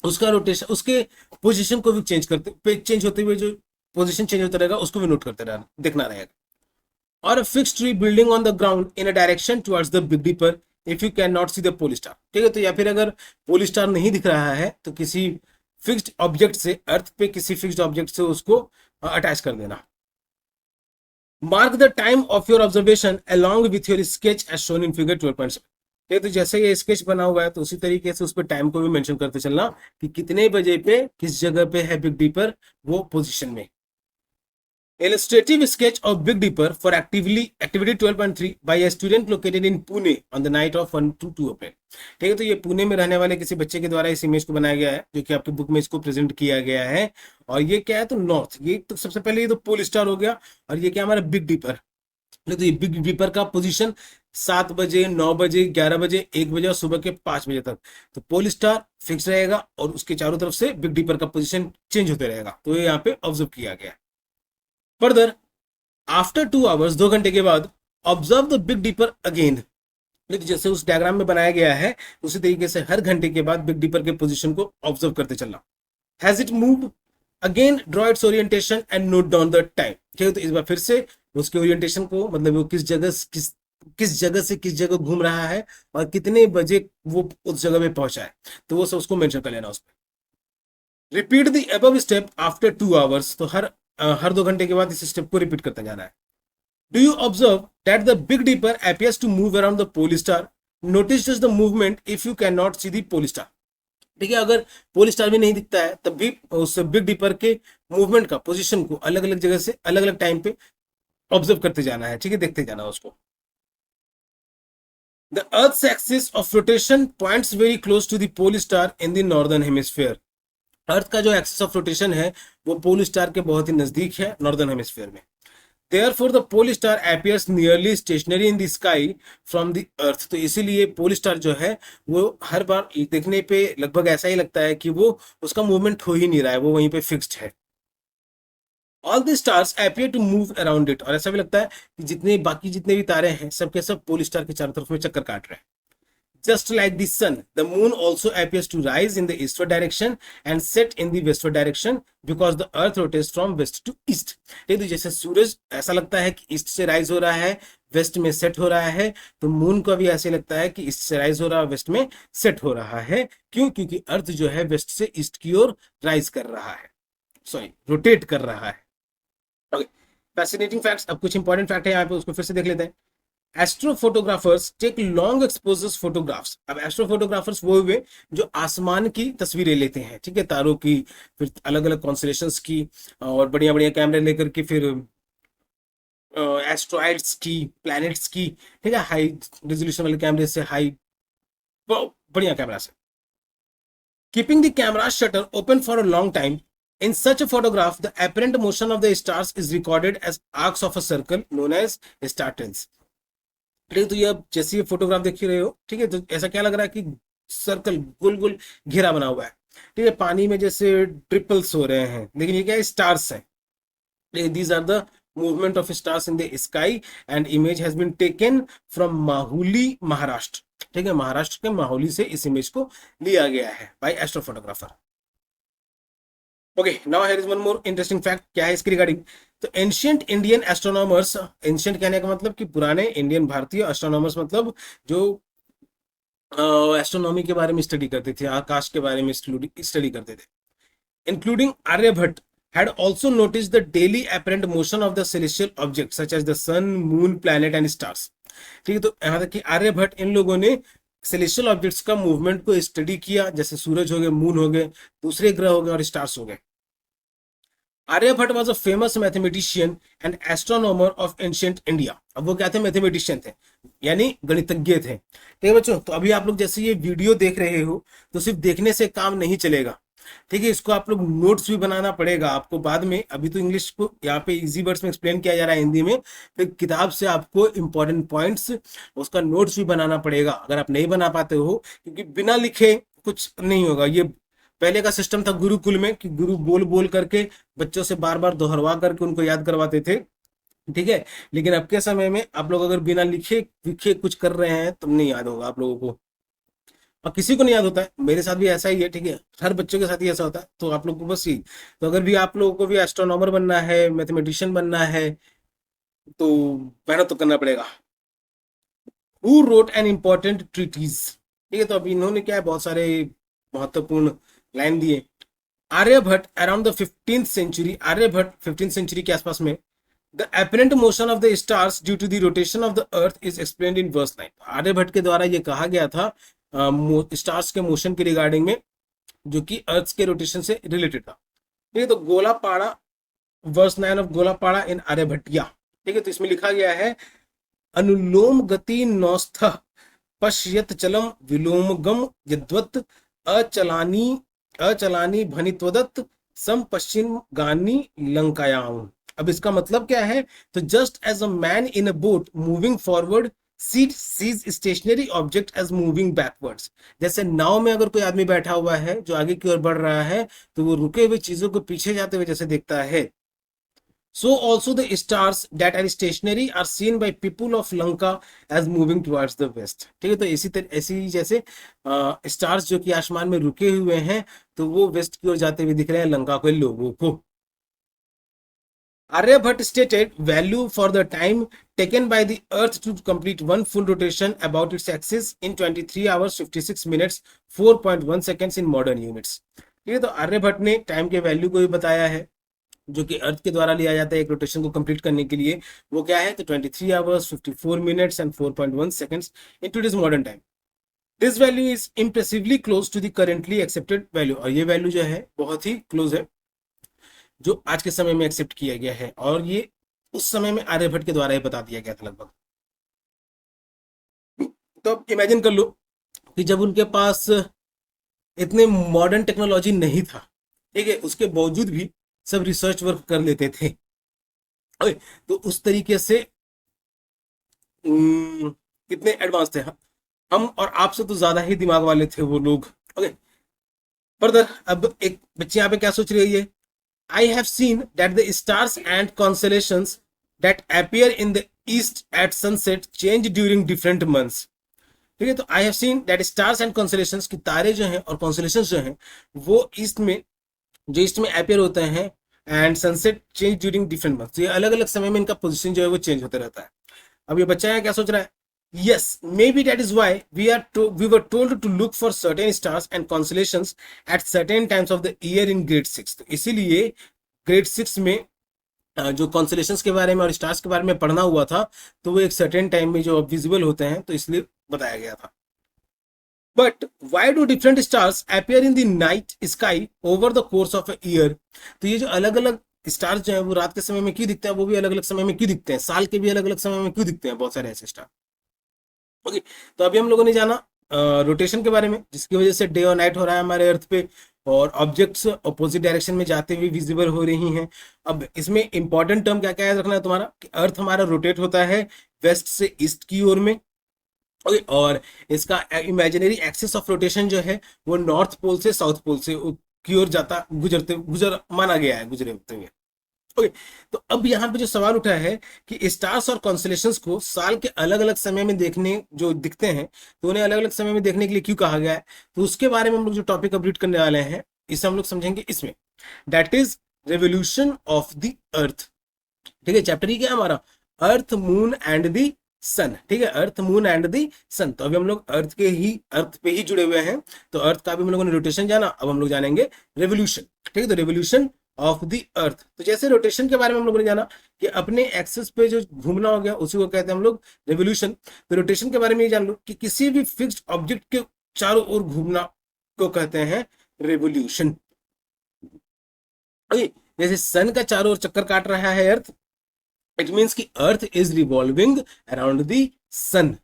Speaker 1: उसका रोटेशन, उसके पोजीशन को भी चेंज होते हुए जो पोजीशन चेंज होता रहेगा उसको भी नोट करते रहना, देखना रहेगा। और fix tree building on the ground in a direction towards the big dipper if you can not see the pole star. ठीक है, तो या फिर अगर पोल स्टार नहीं दिख रहा है तो किसी फिक्स्ड ऑब्जेक्ट से, अर्थ पे किसी फिक्स्ड ऑब्जेक्ट से उसको अटैच कर देना। Mark the time of your observation along with your sketch as shown in figure 12.7। तो जैसे ये स्केच बना हुआ है तो उसी तरीके से उस पर टाइम को भी मेंशन करते चलना कि कितने बजे पे किस जगह पे है बिग डीपर वो पोजीशन में। Illustrative sketch of Big Dipper for activity 12.3 by a student located in Pune on the night of 1 to 2 अप्रैल। ठीक है, तो ये पुणे में रहने वाले किसी बच्चे के द्वारा इस इमेज को बनाया गया है, जो कि आपकी बुक में इसको प्रेजेंट किया गया है। और ये क्या है, तो नॉर्थ, ये तो सबसे पहले ये तो पोल स्टार हो गया, और ये क्या हमारा बिग डिपर। तो ये बिग डिपर का पोजीशन 7 बजे, 9 बजे, 11 बजे, 1 बजे और सुबह के 5 बजे तक। तो पोल स्टार फिक्स रहेगा और उसके चारों तरफ से बिग डिपर का पोजीशन चेंज होते रहेगा। तो ये यहाँ पे ऑब्जर्व किया गया। फर्दर आफ्टर 2 आवर्स, 2 घंटे के बाद, observe the big dipper again. जैसे उस डायग्राम में बनाया गया है उसी तरीके से हर घंटे के बाद बिग डिपर के पोजीशन को ऑब्जर्व करते चलना। Has it moved again, draw it's orientation and note down the time. ठीक है, तो इस बार फिर से उसके ओरिएंटेशन को, मतलब वो किस जगह से किस जगह घूम रहा है और कितने बजे वो उस जगह में पहुंचा है, तो वो सब उसको मेंशन कर लेना उसमें। Repeat the above step after 2 hours, तो हर 2 घंटे के बाद इस स्टेप को रिपीट करते जाना है। Do you observe that the Big Dipper appears to move around the pole star? Notice just the movement if you cannot see the pole star. ठीक है, अगर पोल स्टार भी नहीं दिखता है तब भी उस बिग डिपर के मूवमेंट का, पोजीशन को अलग अलग जगह से अलग अलग टाइम पे ऑब्जर्व करते जाना है। ठीक है, देखते जाना उसको। The Earth's axis of rotation points very close to the pole star in the northern hemisphere. अर्थ का जो एक्सिस ऑफ रोटेशन है वो पोल स्टार के बहुत ही नजदीक है, नॉर्दर्न हेमिस्फीयर में। Therefore, the pole star appears nearly stationary in the sky from the earth. तो इसीलिए पोल स्टार जो है वो हर बार देखने पे लगभग ऐसा ही लगता है कि वो उसका मूवमेंट हो ही नहीं रहा है, वो वहीं पे फिक्स्ड है। All the stars appear to move around it, और ऐसा भी लगता है कि जितने भी तारे हैं सबके सब पोल स्टार के चारों तरफ में चक्कर काट रहे हैं। Just like the sun, the moon also appears to rise in the eastward direction and set in the westward direction because the earth rotates from west to east. तो जैसे सूरज ऐसा लगता है कि ईस्ट से राइज हो रहा है, वेस्ट में सेट हो रहा है, तो मून को भी ऐसे लगता है कि ईस्ट से राइज हो रहा है, वेस्ट में सेट हो रहा है। क्यों? क्योंकि अर्थ जो है वेस्ट से ईस्ट की ओर राइज कर रहा है, सॉरी रोटेट कर रहा है। Okay, fascinating facts. अब कुछ इंपॉर्टेंट फैक्ट है यहाँ पे, उसको फिर से देख लेते हैं। एस्ट्रोफोटोग्राफर्स टेक लॉन्ग एक्सपोजर्स फोटोग्राफ्स। अब एस्ट्रोफोटोग्राफर्स वो हुए जो आसमान की तस्वीरें लेते हैं, ठीक है, तारों की, फिर अलग अलग कॉन्स्टलेशंस की, और बढ़िया बढ़िया कैमरे लेकर के फिर एस्ट्रॉइड्स की, प्लैनेट्स की, ठीक है, हाई रेजोल्यूशन वाले कैमरे से, हाई बढ़िया कैमरा से। Keeping the camera shutter open for a long time, in such a photograph the apparent motion of the stars is recorded as arcs of a circle known as star trends। ठीक है, तो ये अब जैसे ये photograph देख रहे हो, ठीक है, तो ऐसा क्या लग रहा है कि सर्कल गोल गोल घेरा बना हुआ है, ठीक है, पानी में जैसे ट्रिपल्स हो रहे हैं, लेकिन ये क्या है, स्टार्स है। These are the movement of stars in the sky and image has been taken from Mahuli, Maharashtra. ठीक है, महाराष्ट्र के माहुली से इस इमेज को लिया गया है by astro photographer. Okay, now here is one more interesting fact. क्या है इसके रिगार्डिंग? तो एंशियंट इंडियन एस्ट्रोनॉमर्स, एंशियंट कहने का मतलब कि पुराने इंडियन भारतीय, एस्ट्रोनॉमर्स मतलब जो एस्ट्रोनॉमी के बारे में स्टडी करते थे, आकाश के बारे में स्टडी करते थे, including Aryabhata, had also noticed the daily apparent motion of the celestial objects such as the sun, moon, planet and stars। ठीक है, तो यहाँ तक कि आर्यभट्ट, इन लोगों ने सेलेस्टियल ऑब्जेक्ट्स का मूवमेंट को स्टडी किया, जैसे सूरज हो गए, मून हो गए, दूसरे ग्रह हो गए और स्टार्स हो गए। Aryabhata was a famous mathematician and astronomer of ancient India. अब वो क्या थे? मैथमेटिशियन थे, यानी गणितज्ञ थे। ठीक है बच्चों, तो अभी आप लोग जैसे ये वीडियो देख रहे हो तो सिर्फ देखने से काम नहीं चलेगा, ठीक है, इसको आप लोग नोट्स भी बनाना पड़ेगा आपको बाद में। अभी तो इंग्लिश को यहाँ पे इजी वर्ड्स में एक्सप्लेन किया जा रहा है हिंदी में, फिर किताब से आपको इंपॉर्टेंट पॉइंट्स, उसका नोट्स भी बनाना पड़ेगा अगर आप नहीं बना पाते हो, क्योंकि बिना लिखे कुछ नहीं होगा। ये पहले का सिस्टम था गुरुकुल में कि गुरु बोल बोल करके बच्चों से बार बार दोहरवा करके उनको याद करवाते थे, ठीक है, लेकिन अब के समय में आप लोग अगर बिना लिखे लिखे कुछ कर रहे हैं तो नहीं याद होगा आप लोगों को, और किसी को नहीं याद होता है। मेरे साथ भी ऐसा ही है, ठीक है, हर बच्चों के साथ ही ऐसा होता है। तो आप लोग को बस यही, तो अगर भी आप लोगों को भी एस्ट्रोनॉमर बनना है, मैथमेटिशियन बनना है, तो मेहनत तो करना पड़ेगा। Who wrote an important treatise, ठीक है, तो अभी इन्होंने क्या है, बहुत सारे महत्वपूर्ण लाइन दिए। Aryabhata around the 15th century, Aryabhata 15th century के आसपास में, the apparent motion of the stars due to the rotation of the earth is explained in verse 9। आर्यभट्ट के द्वारा ये कहा गया था स्टार्स के मोशन के रिगार्डिंग में, जो कि अर्थ के रोटेशन से रिलेटेड था। ठीक है, तो गोला पाड़ा वर्स 9 ऑफ गोलापाड़ा इन आर्यभट्टिया। ठीक है, तो इसमें लिखा गया है अनुलोम गति नौस्थ पश्यत चलम विलोमगम यद्वत् अचलानी अचलानी भनित्वदत् सम पश्चिम गानी लंकायाम। अब इसका मतलब क्या है? तो just as a man in a boat moving forward sees stationary object as moving backwards. जैसे नाव में अगर कोई आदमी बैठा हुआ है जो आगे की ओर बढ़ रहा है, तो वो रुके हुए चीजों को पीछे जाते हुए जैसे देखता है। So also the stars that are stationary are seen by people of Lanka as moving towards the west। ठीक है, तो ऐसी जैसे स्टार्स जो कि आसमान में रुके हुए हैं, तो वो वेस्ट की ओर जाते हुए दिख रहे हैं लंका के लोगों को। Aryabhat stated value for the time taken by the earth to complete one full rotation about its axis in 23 hours 56 minutes 4.1 seconds in modern units। ठीक है, तो आर्यभट्ट ने टाइम के वैल्यू को भी बताया है जो कि अर्थ के द्वारा लिया जाता है एक रोटेशन को कंप्लीट करने के लिए। वो क्या है? तो 23 hours 54 minutes and 4.1 seconds in today's modern time. This value is impressively close to the currently accepted value. और ये वैल्यू जो है बहुत ही क्लोज है जो आज के समय में एक्सेप्ट किया गया है, और ये उस समय में आर्यभट्ट के द्वारा ही बता दिया गया था लगभग। तो अब इमेजिन कर लो कि जब उनके पास इतने मॉडर्न टेक्नोलॉजी नहीं था, ठीक है, उसके बावजूद भी सब रिसर्च वर्क कर लेते थे। तो उस तरीके से कितने एडवांस थे हम और आपसे तो ज्यादा ही दिमाग वाले थे वो लोग। ओके, फर्दर अब एक बच्ची यहाँ पे क्या सोच रही है? I have seen that the stars and constellations that appear in the east at sunset change during different months। ठीक है, तो I have seen that stars and constellations की तारे जो हैं और constellations जो हैं वो ईस्ट में अपियर होते हैं and sunset change during different months. ये अलग अलग समय में इनका पोजीशन जो है वो चेंज होता रहता है। अब ये बच्चा यहाँ क्या सोच रहा है? Yes, maybe that is why we were told to look for certain stars and constellations at certain times of the year in grade 6। तो इसीलिए ग्रेड 6 में जो कॉन्स्टेलेशंस के बारे में और स्टार्स के बारे में पढ़ना हुआ था, तो वो एक सर्टेन टाइम में जो विजिबल होते हैं, तो इसलिए बताया गया था। But why do different stars appear in the night sky over the course of a year. तो ये जो अलग अलग स्टार्स जो है वो रात के समय में क्यों दिखते हैं, वो भी अलग अलग समय में क्यों दिखते हैं, साल के भी अलग अलग समय में क्यों दिखते हैं बहुत सारे ऐसे स्टार। ओके, तो अभी हम लोगों ने जाना रोटेशन के बारे में, जिसकी वजह से डे और नाइट हो रहा है हमारे अर्थ पे, और ऑब्जेक्ट्स अपोजिट डायरेक्शन में जाते हुए विजिबल हो रही हैं। अब इसमें इंपॉर्टेंट टर्म क्या क्या याद रखना है तुम्हारा कि अर्थ हमारा रोटेट होता है वेस्ट से ईस्ट की ओर में। ओके, और इसका इमेजिनरी एक्सिस ऑफ रोटेशन जो है वो नॉर्थ पोल से साउथ पोल से की ओर जाता गुजर माना गया है, गुजरे होते हुए। ओके, तो अब यहाँ पे जो सवाल उठा है कि स्टार्स और कॉन्स्टेलेशंस को साल के अलग अलग समय में देखने जो दिखते हैं, तो उन्हें अलग अलग समय में देखने के लिए क्यों कहा गया है, तो उसके बारे में हम लोग जो टॉपिक कंप्लीट करने वाले हैं इसे हम लोग समझेंगे इसमें, that is revolution of the earth. ठीक है, चैप्टर ही क्या है हमारा? अर्थ मून एंड द सन। ठीक है, अर्थ मून एंड द सन। तो अभी हम लोग अर्थ पे ही जुड़े हुए हैं, तो अर्थ का भी हम लोगों ने रोटेशन जाना, अब हम लोग जानेंगे रेवोल्यूशन। ठीक है, तो रेवोल्यूशन ऑफ द अर्थ। तो जैसे रोटेशन के बारे में हम लोगों ने जाना कि अपने एक्सिस पे जो घूमना हो गया उसी को कहते हैं हम लोग रेवोल्यूशन। तो रोटेशन के बारे में ये जान लो कि किसी भी फिक्स्ड ऑब्जेक्ट के चारों ओर घूमना को कहते हैं रेवोल्यूशन। जैसे सन का चारों ओर चक्कर काट रहा है अर्थ, इट मीन्स कि earth is revolving around the sun.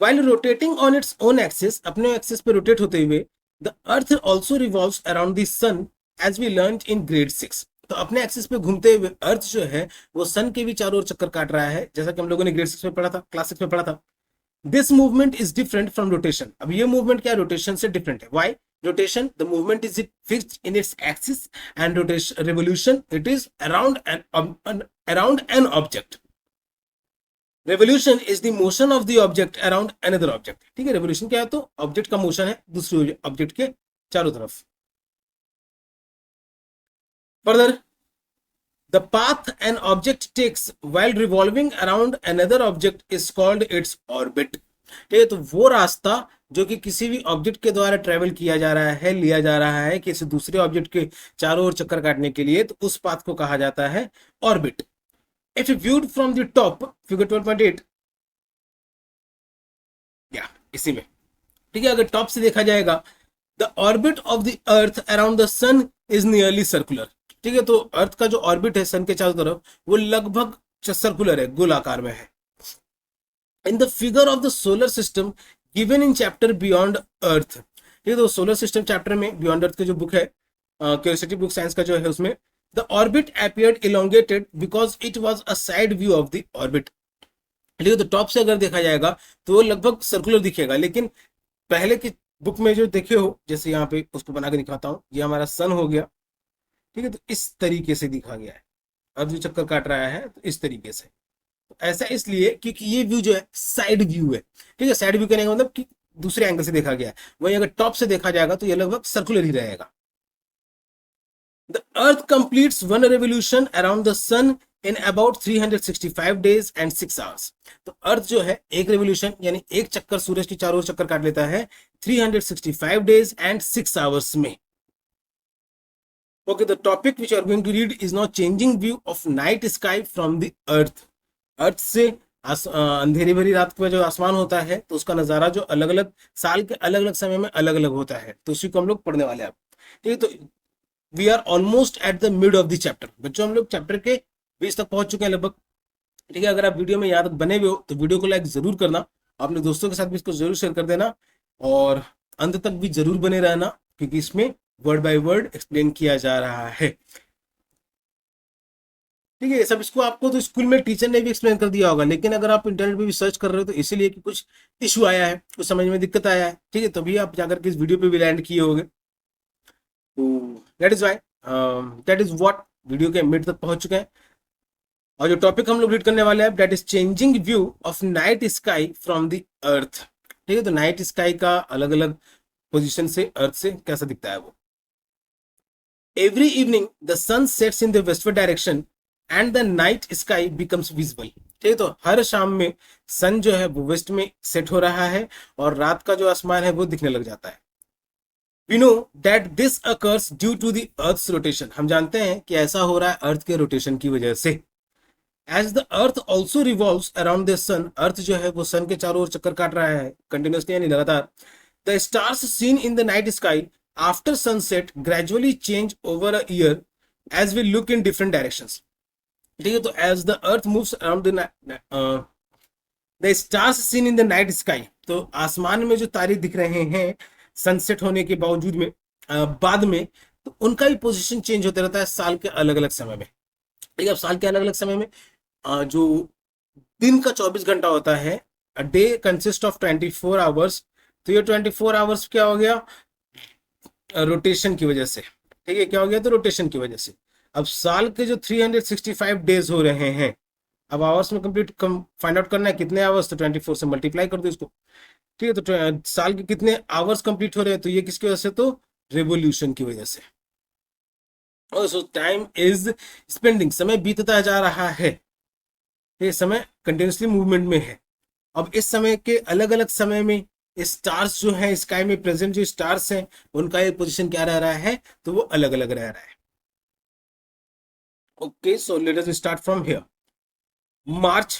Speaker 1: While rotating on its own axis, अपने एक्सिस पे रोटेट होते हुए, the earth also revolves around the sun as we learned in grade 6। तो अपने एक्सिस पे घूमते हुए अर्थ जो है वो सन के भी चारों ओर चक्कर काट रहा है, जैसा कि हम लोगों ने ग्रेड 6 में पढ़ा था, क्लास 6 में पढ़ा था। This movement is different from rotation. अब ये मूवमेंट क्या रोटेशन से डिफरेंट है? Why? Rotation the movement is fixed in its axis and rotation revolution it is around an object. Revolution is the motion of the object around another object. ठीक है, revolution क्या है? तो object का motion है दूसरे object के चारों तरफ। Further, the path an object takes while revolving around another object is called its orbit. ठीक है, तो वो रास्ता जो कि किसी भी ऑब्जेक्ट के द्वारा ट्रेवल किया जा रहा है, लिया जा रहा है किसी दूसरे ऑब्जेक्ट के चारों ओर चक्कर काटने के लिए, तो उस पाथ को कहा जाता है orbit. If viewed from the top, figure 12.8, या इसी में, ठीक है, अगर टॉप से देखा जाएगा, the orbit of the earth around the sun is nearly circular। ठीक है, तो अर्थ का जो ऑर्बिट है सन के चारों तरफ वो लगभग सर्कुलर है, गोलाकार में है। In the figure of the solar system given in chapter beyond अर्थ, ठीक है, तो सोलर सिस्टम चैप्टर में बियॉन्ड अर्थ की जो बुक है, क्यूरियोसिटी बुक साइंस का जो है, उसमें the orbit appeared elongated because it was a side view of the orbit, ठीक है, तो टॉप से अगर देखा जाएगा तो वो लगभग सर्कुलर दिखेगा, लेकिन पहले की बुक में जो देखे हो, जैसे यहाँ पे उसको बना के दिखाता हूँ, ये हमारा सन हो गया, ठीक है, तो इस तरीके से दिखा गया है, अर्थ जो चक्कर काट रहा है तो इस तरीके से, तो ऐसा इसलिए क्योंकि ये व्यू जो है साइड व्यू है, ठीक है, साइड व्यू कहने का मतलब कि दूसरे एंगल से देखा गया है, वही अगर टॉप से देखा जाएगा तो ये लगभग सर्कुलर ही रहेगा। The earth completes one revolution around the sun in about 365 days and 6 hours, तो अर्थ जो है एक रेवोल्यूशन यानी एक चक्कर सूरज की चारों ओर चक्कर काट लेता है 365 डेज एंड 6 आवर्स में। Okay, the topic which you are going to read is now changing view of night sky from the earth. अर्थ से अंधेरी भरी रात में जो आसमान होता है तो उसका नजारा जो अलग अलग साल के अलग अलग समय में अलग अलग होता है, तो उसी को हम लोग पढ़ने वाले हैं। ठीक है, तो we are almost at the mid of the chapter. बच्चों, हम लोग चैप्टर के बीच तक पहुंच चुके हैं लगभग। ठीक है, अगर आप वीडियो में यहाँ तक बने हुए हो तो वीडियो को लाइक जरूर करना, अपने दोस्तों के साथ भी इसको जरूर शेयर कर देना, और अंत तक भी जरूर बने रहना, क्योंकि इसमें वर्ड बाय वर्ड एक्सप्लेन किया जा रहा है। ठीक है, सब इसको आपको तो स्कूल में टीचर ने भी एक्सप्लेन कर दिया होगा, लेकिन अगर आप इंटरनेट पे भी सर्च कर रहे हो तो इसीलिए कि कुछ इशू आया है, कुछ समझ में दिक्कत आया है, ठीक है, तभी आप जाकर के इस वीडियो पे भी लैंड किए होंगे। तो that is why, that is what, video के मिड तक पहुंच चुके हैं, और जो टॉपिक हम लोग रीड करने वाले हैं that is changing view of night sky from the earth. ठीक है, तो नाइट स्काई का अलग अलग पोजिशन से अर्थ से कैसा दिखता है वो। Every evening the sun sets in the westward direction and the night sky becomes visible. ठीक है, तो हर शाम में सन जो है वो वेस्ट में सेट हो रहा है और रात का जो आसमान है वो दिखने लग जाता है। We know that this occurs due to the earth's rotation, हम जानते हैं कि ऐसा हो रहा है अर्थ के रोटेशन की वजह से। As the earth also revolves around the sun, earth जो है वो सन के चारों ओर चक्कर काट रहा है कंटिन्यूसली यानी लगातार। The stars seen in the night sky after sunset gradually change over a year as we look in different directions. ठीक है, तो as the earth moves around the stars seen in the night sky, तो आसमान में जो तारे दिख रहे हैं सनसेट होने के बावजूद में बाद में, तो उनका भी पोजीशन चेंज होता रहता है साल के अलग अलग समय में। ठीक है, अब साल के अलग अलग समय में जो दिन का 24 घंटा होता है, a day consist of 24 hours, तो ये 24 आवर्स क्या हो गया, रोटेशन की वजह से। ठीक है, क्या हो गया, तो रोटेशन की वजह से। अब साल के जो 365 डेज हो रहे हैं, अब आवर्स में कंप्लीट फाइंड आउट करना है कितने आवर्स, तो 24 से मल्टीप्लाई कर दो इसको। ठीक है, तो साल के कितने आवर्स कंप्लीट हो रहे हैं, तो ये किसकी वजह से, तो रेवोल्यूशन की वजह से। सो टाइम इज स्पेंडिंग, समय बीतता जा रहा है, ये समय कंटिन्यूसली मूवमेंट में है। अब इस समय के अलग अलग समय में स्टार्स जो है स्काई में प्रेजेंट जो स्टार्स हैं उनका एक पोजीशन क्या रह रहा है, तो वो अलग अलग रह रहा है। Okay, so let us start from here. March,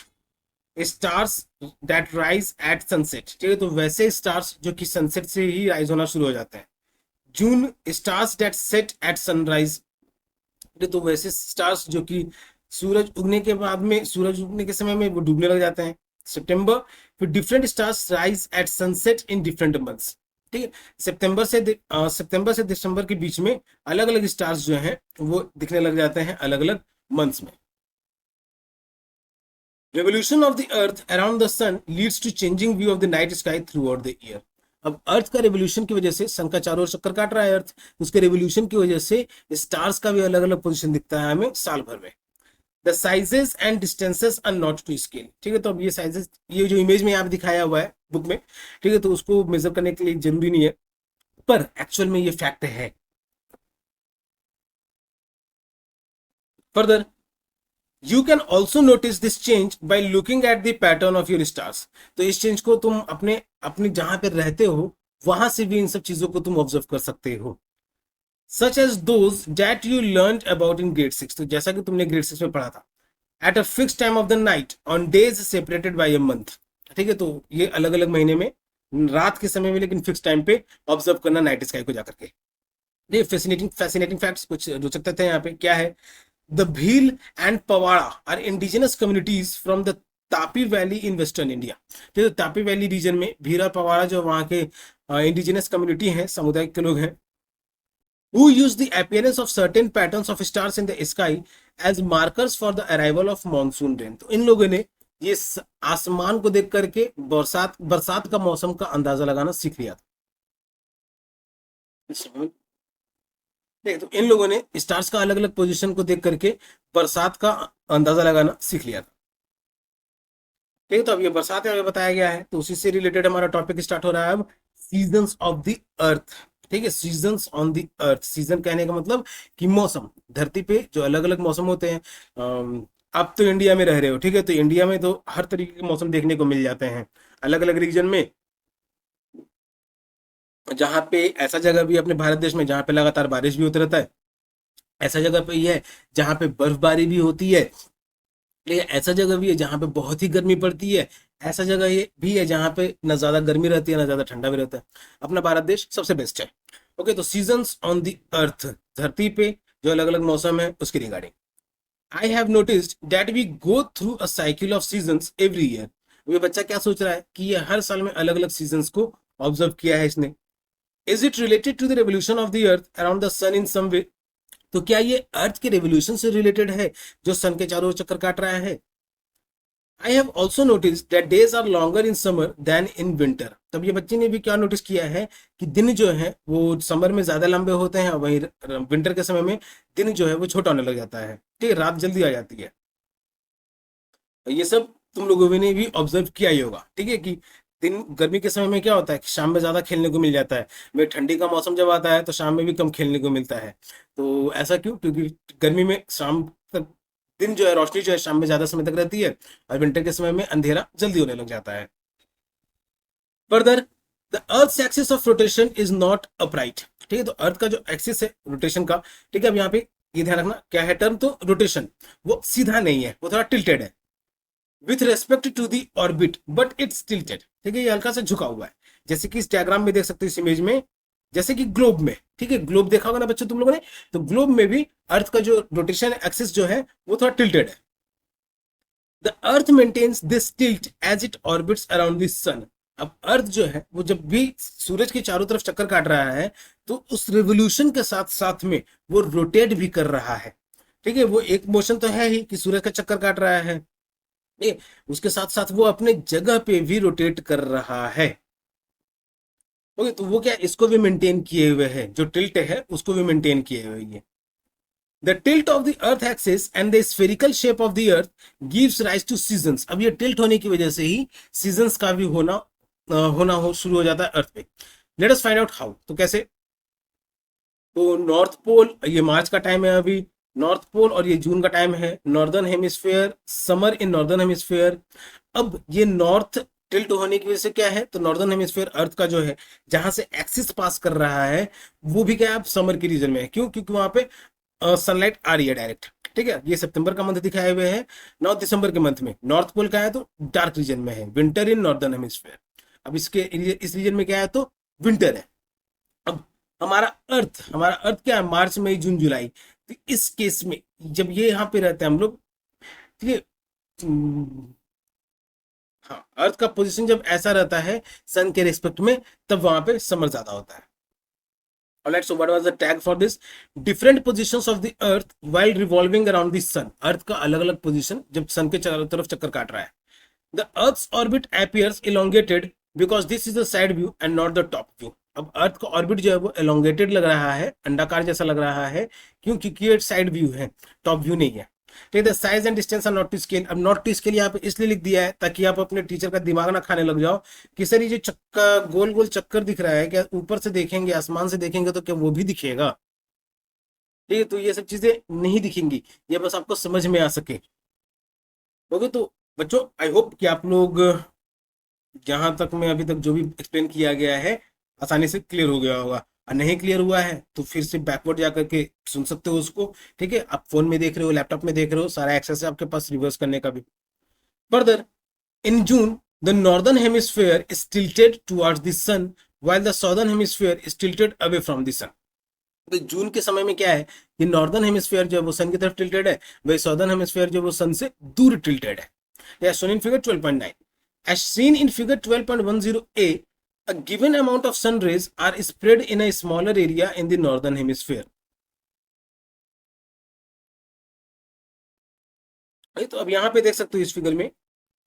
Speaker 1: stars that rise at sunset. ठीक है, तो वैसे स्टार्स जो कि सनसेट से ही राइज होना शुरू हो जाते हैं। June, stars that set at sunrise, तो वैसे स्टार्स जो कि सूरज उगने के बाद में, सूरज उगने के समय में वो डूबने लग जाते हैं। सितंबर, फिर different stars rise at sunset in different months. ठीक है, सितंबर से दिसंबर के बीच में अलग अलग स्टार्स जो हैं वो दिखने लग जाते हैं अलग अलग मंथ्स में। Revolution of the earth around the sun leads to changing view of the night sky throughout the year. अब अर्थ का रेवोल्यूशन की वजह से, सन का चारों ओर चक्कर काट रहा है अर्थ, उसके रेवोल्यूशन की वजह से स्टार्स का भी अलग अलग पोजीशन दिखता है हमें साल भर में। The sizes and distances are not to scale. ठीक है, तो अब ये साइजेस, ये जो इमेज में यहाँ पे दिखाया हुआ है बुक में, ठीक है, तो उसको मेजर करने के लिए जरूरी नहीं है, पर एक्चुअल में ये फैक्ट है। Further, you can also notice this change by looking at the pattern of your stars. तो इस चेंज को तुम अपने अपने जहां पर रहते हो वहां से भी इन सब चीजों को तुम ऑब्जर्व कर सकते हो। Such as those that you learn about in grade 6, तो जैसा कि तुमने ग्रेड 6 में पढ़ा था। At a fix time of the night on days separated by a month. ठीक है, तो ये अलग अलग महीने में रात के समय में लेकिन फिक्स टाइम पे ऑब्जर्व करना नाइट स्काई को जाकर के। ये फैसिनेटिंग फैसिनेटिंग फैक्ट्स कुछ रोचक तथ्य यहाँ पे क्या है। The Bhil and Pawara are indigenous communities from the Tapi valley in western India. तो तापी वैली रीजन में भील और पवाड़ा जो वहाँ के इंडिजिनस कम्युनिटी हैं, समुदाय के लोग हैं, who use the appearance of certain patterns of stars in the sky as markers for the arrival of monsoon rain। तो इन लोगों ने ये आसमान को देख करके बरसात बरसात का मौसम का अंदाजा लगाना सीख लिया था। देख, तो इन लोगों ने स्टार्स का अलग अलग पोजीशन को देख करके बरसात का अंदाजा लगाना सीख लिया था। ठीक है, तो अब ये बरसात है बताया गया है, तो उसी से रिलेटेड हमारा टॉपिक स्टार्ट हो रहा है अब, सीजन्स ऑफ द अर्थ। ठीक है, seasons on the earth, season कहने का मतलब कि मौसम, धरती पे जो अलग अलग मौसम होते हैं। आप तो इंडिया में रह रहे हो, ठीक है, तो इंडिया में तो हर तरीके के मौसम देखने को मिल जाते हैं अलग अलग रीजन में। जहाँ पे ऐसा जगह भी अपने भारत देश में जहाँ पे लगातार बारिश भी होता रहता है, ऐसा जगह पे ये है जहाँ पे बर्फबारी भी होती है, लेकिन ऐसा जगह भी है जहाँ पे बहुत ही गर्मी पड़ती है, ऐसा जगह ये भी है जहाँ पे ना ज्यादा गर्मी रहती है ना ज्यादा ठंडा भी रहता है। अपना भारत देश सबसे बेस्ट है। ओके, तो सीजन्स ऑन द अर्थ, धरती पे जो अलग अलग मौसम है उसकी regarding. I have noticed that we go through a cycle of seasons every year. ये बच्चा क्या सोच रहा है कि ये हर साल में अलग अलग सीजन्स को ऑब्जर्व किया है इसने। Is it related to the revolution of the earth around the sun in some way. तो क्या ये अर्थ के रेवोल्यूशन से रिलेटेड है जो सन के चारों ओर चक्कर काट रहा है। I have also notice that days are longer in summer than in winter. तब ये बच्चे ने भी क्या नोटिस किया है कि दिन जो है वो समर में ज्यादा लंबे होते हैं, वहीं विंटर के समय में दिन जो है वो छोटा होने लग जाता है। ठीक है, रात जल्दी आ जाती है। ये सब तुम लोगों ने भी ऑब्जर्व किया ही होगा। ठीक है, कि दिन गर्मी के समय में क्या होता है कि शाम में ज्यादा खेलने को मिल जाता है, वही ठंडी का मौसम जब आता है तो शाम में भी कम खेलने को मिलता है। तो ऐसा क्यों? क्योंकि गर्मी में शाम तक दिन जो है, रोशनी जो है शाम में ज्यादा समय तक रहती है, और विंटर के समय में अंधेरा जल्दी होने लग जाता है। Further, the earth axis of rotation is not upright. ठीक है, तो अर्थ का जो एक्सिस है रोटेशन का, ठीक है, अब यहाँ पे ये ध्यान रखना क्या है टर्म, तो रोटेशन वो सीधा नहीं है, वो थोड़ा टिल्टेड है with respect to the orbit but it's tilted. ठीक है, ये हल्का सा झुका हुआ है, जैसे कि इस डायग्राम में देख सकते हो, इस इमेज में, जैसे कि ग्लोब में। ठीक है, ग्लोब देखा होगा ना बच्चों तुम लोगों ने, तो ग्लोब में भी अर्थ का जो रोटेशन एक्सिस जो है वो थोड़ा टिल्टेड है। The earth maintains this tilt as it orbits around the sun. अब अर्थ जो है वो जब भी सूरज के चारों तरफ चक्कर काट रहा है तो उस रिवोल्यूशन के साथ साथ में वो रोटेट भी कर रहा है। ठीक है, वो एक मोशन तो है ही कि सूरज का चक्कर काट रहा है, उसके साथ साथ वो अपने जगह पे भी रोटेट कर रहा है। ओके, तो वो क्या इसको भी मेंटेन किए हुए है, जो टिल्ट है उसको भी मेंटेन किए हुए है। The tilt of the earth axis and the spherical shape of the earth gives rise two seasons. अब ये टिल्ट होने की वजह से ही सीजन्स का भी होना हो शुरू हो जाता है अर्थ पे। Let us find out how, तो कैसे। तो नॉर्थ पोल, ये मार्च का टाइम है अभी, नॉर्थ पोल, और ये जून का टाइम है। Northern hemisphere, summer in northern hemisphere. अब ये नॉर्थ टिल्ट होने की वजह से क्या है, तो नॉर्दर्न हेमिस्फेयर अर्थ का जो है जहां से एक्सिस पास कर रहा है वो भी क्या है, समर के रीजन में है। क्यों? क्योंकि वहां पे सनलाइट आ रही है डायरेक्ट। ठीक है, ये सितंबर का मंथ दिखाए हुए हैं। 9 दिसंबर के मंथ में नॉर्थ पोल का है तो डार्क रीजन में है, विंटर इन नॉर्दर्न हेमिस्फेयर। अब इस रीजन में क्या है, तो विंटर है। अब हमारा अर्थ क्या है, मार्च मई जून जुलाई। तो इस केस में जब ये यहाँ पे रहते हैं हम लोग, ठीक है, हाँ, अर्थ का पोजीशन जब ऐसा रहता है सन के रिस्पेक्ट में, तब वहां पे समर ज्यादा होता है। Alright, so what was the tag for this? Different positions of the earth while revolving around the sun। अर्थ का अलग अलग पोजीशन जब सन के चारों तरफ चक्कर काट रहा है। The earth's orbit appears elongated because this is the side view and not the top view। अब अर्थ का ऑर्बिट जो है वो elongated लग रहा है, अंडाकार जैसा लग रहा है, क्यों? क्योंकि ये साइड व्यू है, टॉप व्यू नहीं है। ठीक है, size and distance are not to scale. अब नॉट टू स्केल यहाँ पे इसलिए लिख दिया है ताकि आप अपने टीचर का दिमाग ना खाने लग जाओ कि सर ये जो चक्का गोल गोल चक्कर दिख रहा है, क्या ऊपर से देखेंगे, आसमान से देखेंगे तो क्या वो भी दिखेगा? ठीक है, तो ये सब चीजें नहीं दिखेंगी, ये बस आपको समझ में आ सके। ओके, तो बच्चों आई होप कि आप लोग जहां तक मैं अभी तक जो भी एक्सप्लेन किया गया है आसानी से क्लियर हो गया होगा, और नहीं क्लियर हुआ है तो फिर से बैकवर्ड जाकर के सुन सकते हो उसको। ठीक है, आप फोन में देख रहे हो, लैपटॉप में देख रहे हो, सारा एक्सेस है आपके पास रिवर्स करने का भी। Further, in June the northern hemisphere is tilted towards the sun while the southern hemisphere is tilted away from the sun। तो जून के समय में क्या है कि नॉर्दर्न हेमिस्फीयर जो है वो सन की तरफ टिल्टेड है, वही सदर्न हेमिस्फीयर जो है वो सन से दूर टिल्टेड है। या shown in figure 12.9 as seen in figure 12.10a, a given amount of sun rays are spread in a smaller area in the northern hemisphere। तो अब यहां पे देख सकते हो इस फिगर में,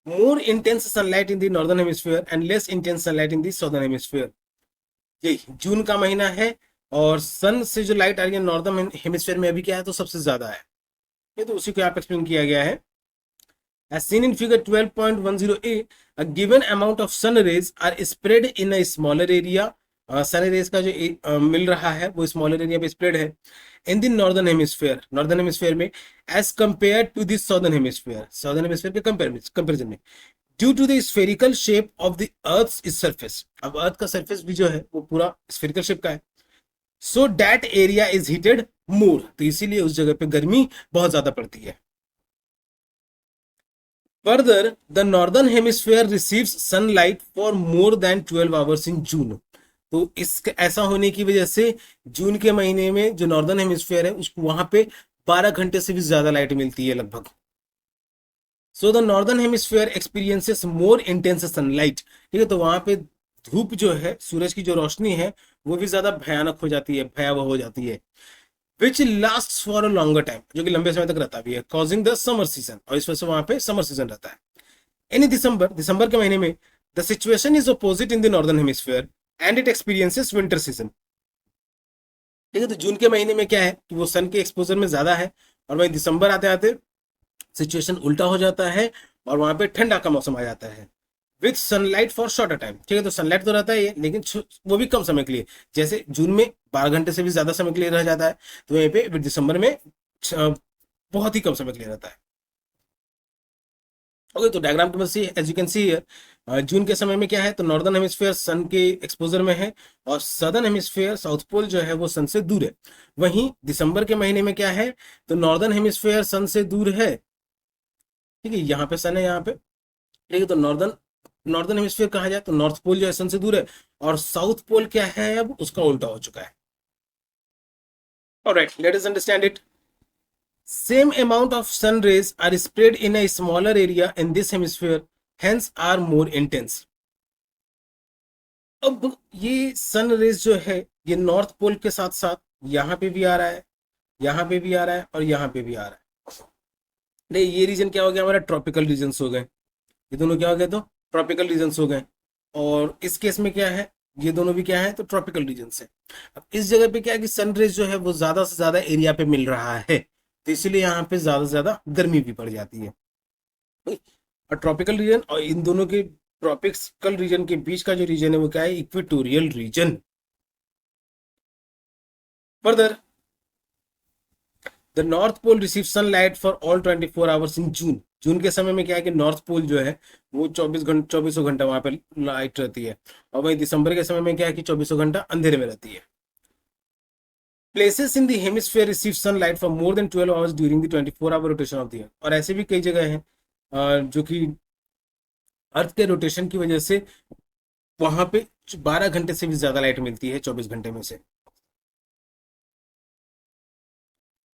Speaker 1: more intense sunlight in the northern hemisphere and less intense sunlight in the southern hemisphere. यही जून का महीना है और सन से जो लाइट आ रही है नॉर्दर्न हेमिस्फीयर में अभी क्या है तो सबसे ज्यादा है। ये तो उसी को यहाँ पे एक्सप्लेन किया गया है। As seen in figure 12.10a, a given amount of sun rays are spread in a smaller area। Sun rays का जो मिल रहा है वो स्मॉलर एरिया पे स्प्रेड है इन द नॉर्दर्न हेमिस्फीयर में as compare to the southern hemisphere के comparison में, due to the spherical shape of the earth surface. अब अर्थ का सरफेस भी जो है वो पूरा स्फेरिकल शेप का है। So that area is heated more, तो इसीलिए उस जगह पे गर्मी बहुत ज्यादा पड़ती है। Further, the northern hemisphere receives sunlight for more than 12 hours in June। तो इस ऐसा होने की वजह से जून के महीने में जो नॉर्दर्न हेमिस्फीयर है उसको वहां पे 12 घंटे से भी ज्यादा लाइट मिलती है लगभग। So the northern hemisphere experiences more intense sunlight. ठीक है, तो वहां पे धूप जो है, सूरज की जो रोशनी है वो भी ज्यादा भयानक हो जाती है, भयावह हो जाती है। Which last for a longer time, जो कि लंबे समय तक रहता भी है, कॉजिंग द समर सीजन, और इस वजह से वहां पे समर सीजन रहता है। इन दिसंबर के महीने में the situation is opposite in the northern hemisphere and it experiences winter season. ठीक है, तो जून के महीने में क्या है कि वो सन के एक्सपोजर में ज्यादा है, और वहीं दिसंबर आते आते सिचुएशन उल्टा हो जाता है और वहां पे ठंडा का मौसम आ जाता है। With sunlight for shorter time. ठीक है, तो सनलाइट तो रहता है लेकिन वो भी कम समय के लिए, जैसे जून में 12 घंटे से भी ज्यादा समय के लिए रह जाता है, तो वहीं पे दिसंबर में बहुत ही कम समय के लिए रहता है। ओके, तो डायग्राम के बस as you can see here, जून के समय में क्या है तो नॉर्दर्न हेमिस्फीयर सन के एक्सपोजर में है और सदर्न हेमिस्फीयर साउथ पोल जो है वो सन से दूर है। वहीं दिसंबर के महीने में क्या है तो नॉर्दर्न हेमिस्फीयर सन से दूर है। ठीक है, यहाँ पे सन है यहाँ पे। ठीक है, तो नॉर्दर्न हेमिस्फीयर कहा जाए तो नॉर्थ पोल जो है सन से दूर है, और साउथ पोल क्या है अब उसका उल्टा हो चुका है। Alright, let us understand it. Same amount of sun rays are spread in a smaller area in this hemisphere, hence are more intense। अब ये सन रेज जो है ये नॉर्थ पोल के साथ साथ यहाँ पे भी आ रहा है, यहाँ पे भी आ रहा है और यहाँ पे भी आ रहा है। नहीं, ये रीजन क्या हो गया हमारा, ट्रॉपिकल रीजन्स हो गए। ये दोनों क्या हो गए तो ट्रॉपिकल रीजन्स हो गए, और इस केस में क्या है ये दोनों भी क्या है तो ट्रॉपिकल रीजन्स है। अब इस जगह पे क्या है कि सन रेज जो है वो ज्यादा से ज्यादा एरिया पे मिल रहा है, तो इसीलिए यहाँ पे ज्यादा से ज्यादा गर्मी भी पड़ जाती है। और ट्रॉपिकल रीजन और इन दोनों के ट्रॉपिकल रीजन के बीच का जो रीजन है वो क्या है, equatorial region. Further, the north pole receive sunlight for all 24 hours in June. जून के समय में क्या है कि नॉर्थ पोल जो है वो 2400 घंटा वहां पर लाइट रहती है, और वही दिसंबर के समय में क्या है कि 2400 घंटा अंधेरे में रहती है। Places in the hemisphere receive sunlight for more than 12 hours during the 24 hour rotation of the earth. और ऐसे भी कई जगह हैं जो कि अर्थ के रोटेशन की वजह से वहां पे 12 घंटे से भी ज्यादा लाइट मिलती है 24 घंटे में से।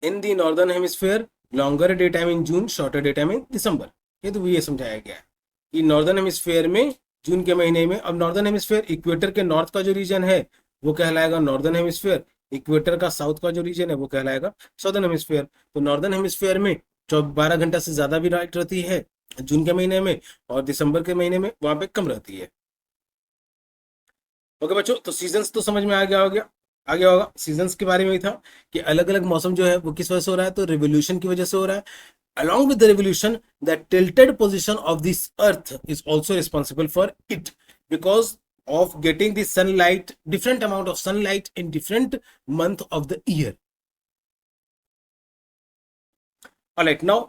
Speaker 1: In the northern hemisphere longer day time in June, shorter day time in December. ये तो ये समझाया गया है कि नॉर्दर्न हेमिस्फीयर में जून के महीने में, अब नॉर्दर्न हेमिस्फीयर इक्वेटर के नॉर्थ का जो रीजन है वो कहलाएगा नॉर्दर्न हेमिस्फीयर, इक्वेटर का साउथ का जो रीजन है वो कहलाएगा सदर्न हेमिस्फीयर। तो नॉर्दर्न हेमिस्फीयर में 12 घंटा से ज्यादा भी लाइट रहती है जून के महीने में, और दिसंबर के महीने में वहां पे कम रहती है। ओके बच्चों, तो सीजन्स तो समझ में आ गया होगा। सीजन्स के बारे में ही था कि अलग अलग मौसम जो है वो किस वजह से हो रहा है, तो रिवोल्यूशन की वजह से हो रहा है। Along with the revolution, the tilted position of this earth is also responsible for it, because of getting the sunlight, different amount of sunlight in different month of the year। All right, now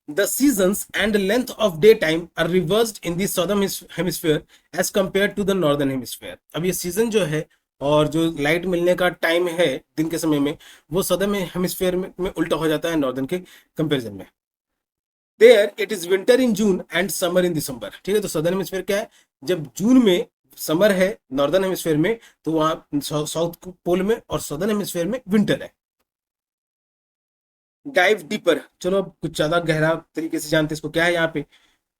Speaker 1: the seasons and length of daytime are reversed in the southern hemisphere as compared to the northern hemisphere। अब ये season जो है और जो light मिलने का time है दिन के समय में वो सदर्न हेमिस्फीयर में उल्टा हो जाता है नॉर्दर्न के कंपैरिजन में। There it is winter in June and summer in December. ठीक है, तो सदर्न हेमिस्फीयर क्या है, जब जून में समर है नॉर्दर्न हेमिस्फेयर में तो वहां साउथ पोल में और सदर्न हेमिस्फेयर में विंटर है। डाइव डीपर, चलो अब कुछ ज्यादा गहरा तरीके से जानते हैं इसको। क्या है यहाँ पे,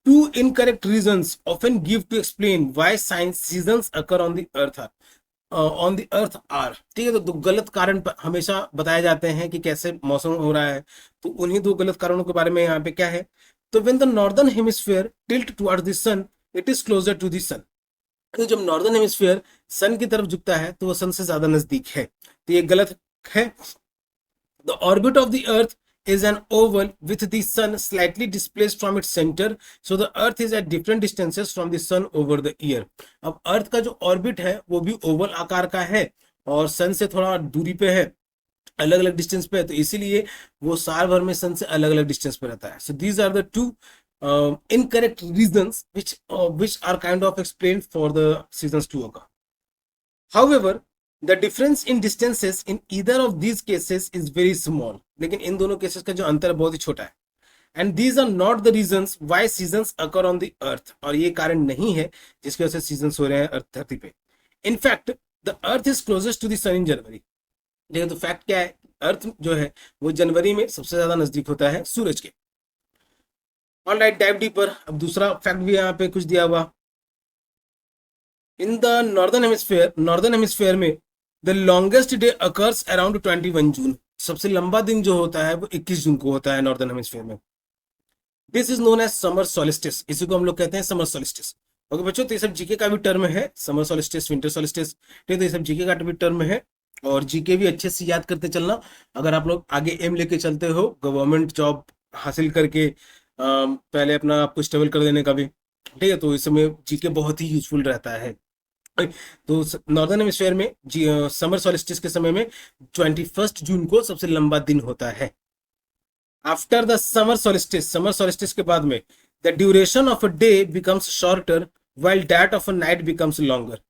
Speaker 1: two incorrect reasons often give to explain why science seasons occur on the earth are, on the earth are. ठीक है, तो दो गलत कारण हमेशा बताए जाते हैं कि कैसे मौसम हो रहा है, तो उन्हीं दो गलत कारणों के बारे में यहाँ पे क्या है। तो when the northern hemisphere tilt towards the sun it is closer to the sun. तो जब नॉर्दर्न हेमिस्फीयर सन की तरफ झुकता है तो वो सन से ज्यादा नजदीक है, तो ये गलत है। The orbit of the earth is an oval with the sun slightly displaced from its center, so the earth is at different distances from the sun over the year। अब अर्थ का जो ऑर्बिट है वो भी Oval आकार का है और सन से थोड़ा दूरी पे है, अलग अलग डिस्टेंस पे है, तो इसीलिए वो साल भर में सन से अलग अलग डिस्टेंस पे रहता है। So these are the two incorrect reasons which are kind of explained for the seasons to occur. However, the difference in distances in either of these cases is very small। लेकिन इन दोनों cases का जो अंतर है बहुत ही छोटा है। And these are not the reasons why seasons occur on the earth। और ये कारण नहीं है जिसकी वजह से सीजन्स हो रहे हैं अर्थ धरती पे। In fact, the earth is closest to the sun in January। देखो तो फैक्ट क्या है, अर्थ जो है वो जनवरी में सबसे ज्यादा नजदीक होता है सूरज के। All right, dive deeper. अब दूसरा फैक्ट भी यहाँ पे कुछ दिया हुआ। इन द नॉर्दर्न हेमिस्फेयर में the longest day occurs around 21 जून। सबसे लंबा दिन जो होता है वो 21 जून को होता है नॉर्दर्न हेमिस्फेयर में। This is known as summer solstice, इसी को हम लोग कहते हैं समर सोलिस्टिस। ओके बच्चों, तो ये सब जीके का भी टर्म है, समर सोलिस्टिस, विंटर सोलिस्टिस। ठीक है, तो ये सब जीके का भी टर्म है और जीके भी अच्छे से याद करते चलना। अगर आप लोग आगे एम लेके चलते हो गवर्नमेंट जॉब हासिल करके पहले अपना आपको स्टेबल कर देने का भी, ठीक है, तो इस समय जीके बहुत ही यूजफुल रहता है। तो नॉर्दर्न हेमिस्फीयर में समर सॉलिस्टिस के समय में 21 जून को सबसे लंबा दिन होता है। आफ्टर द समर सॉलिस्टिस के बाद में the duration of a day becomes shorter while that of a night becomes longer.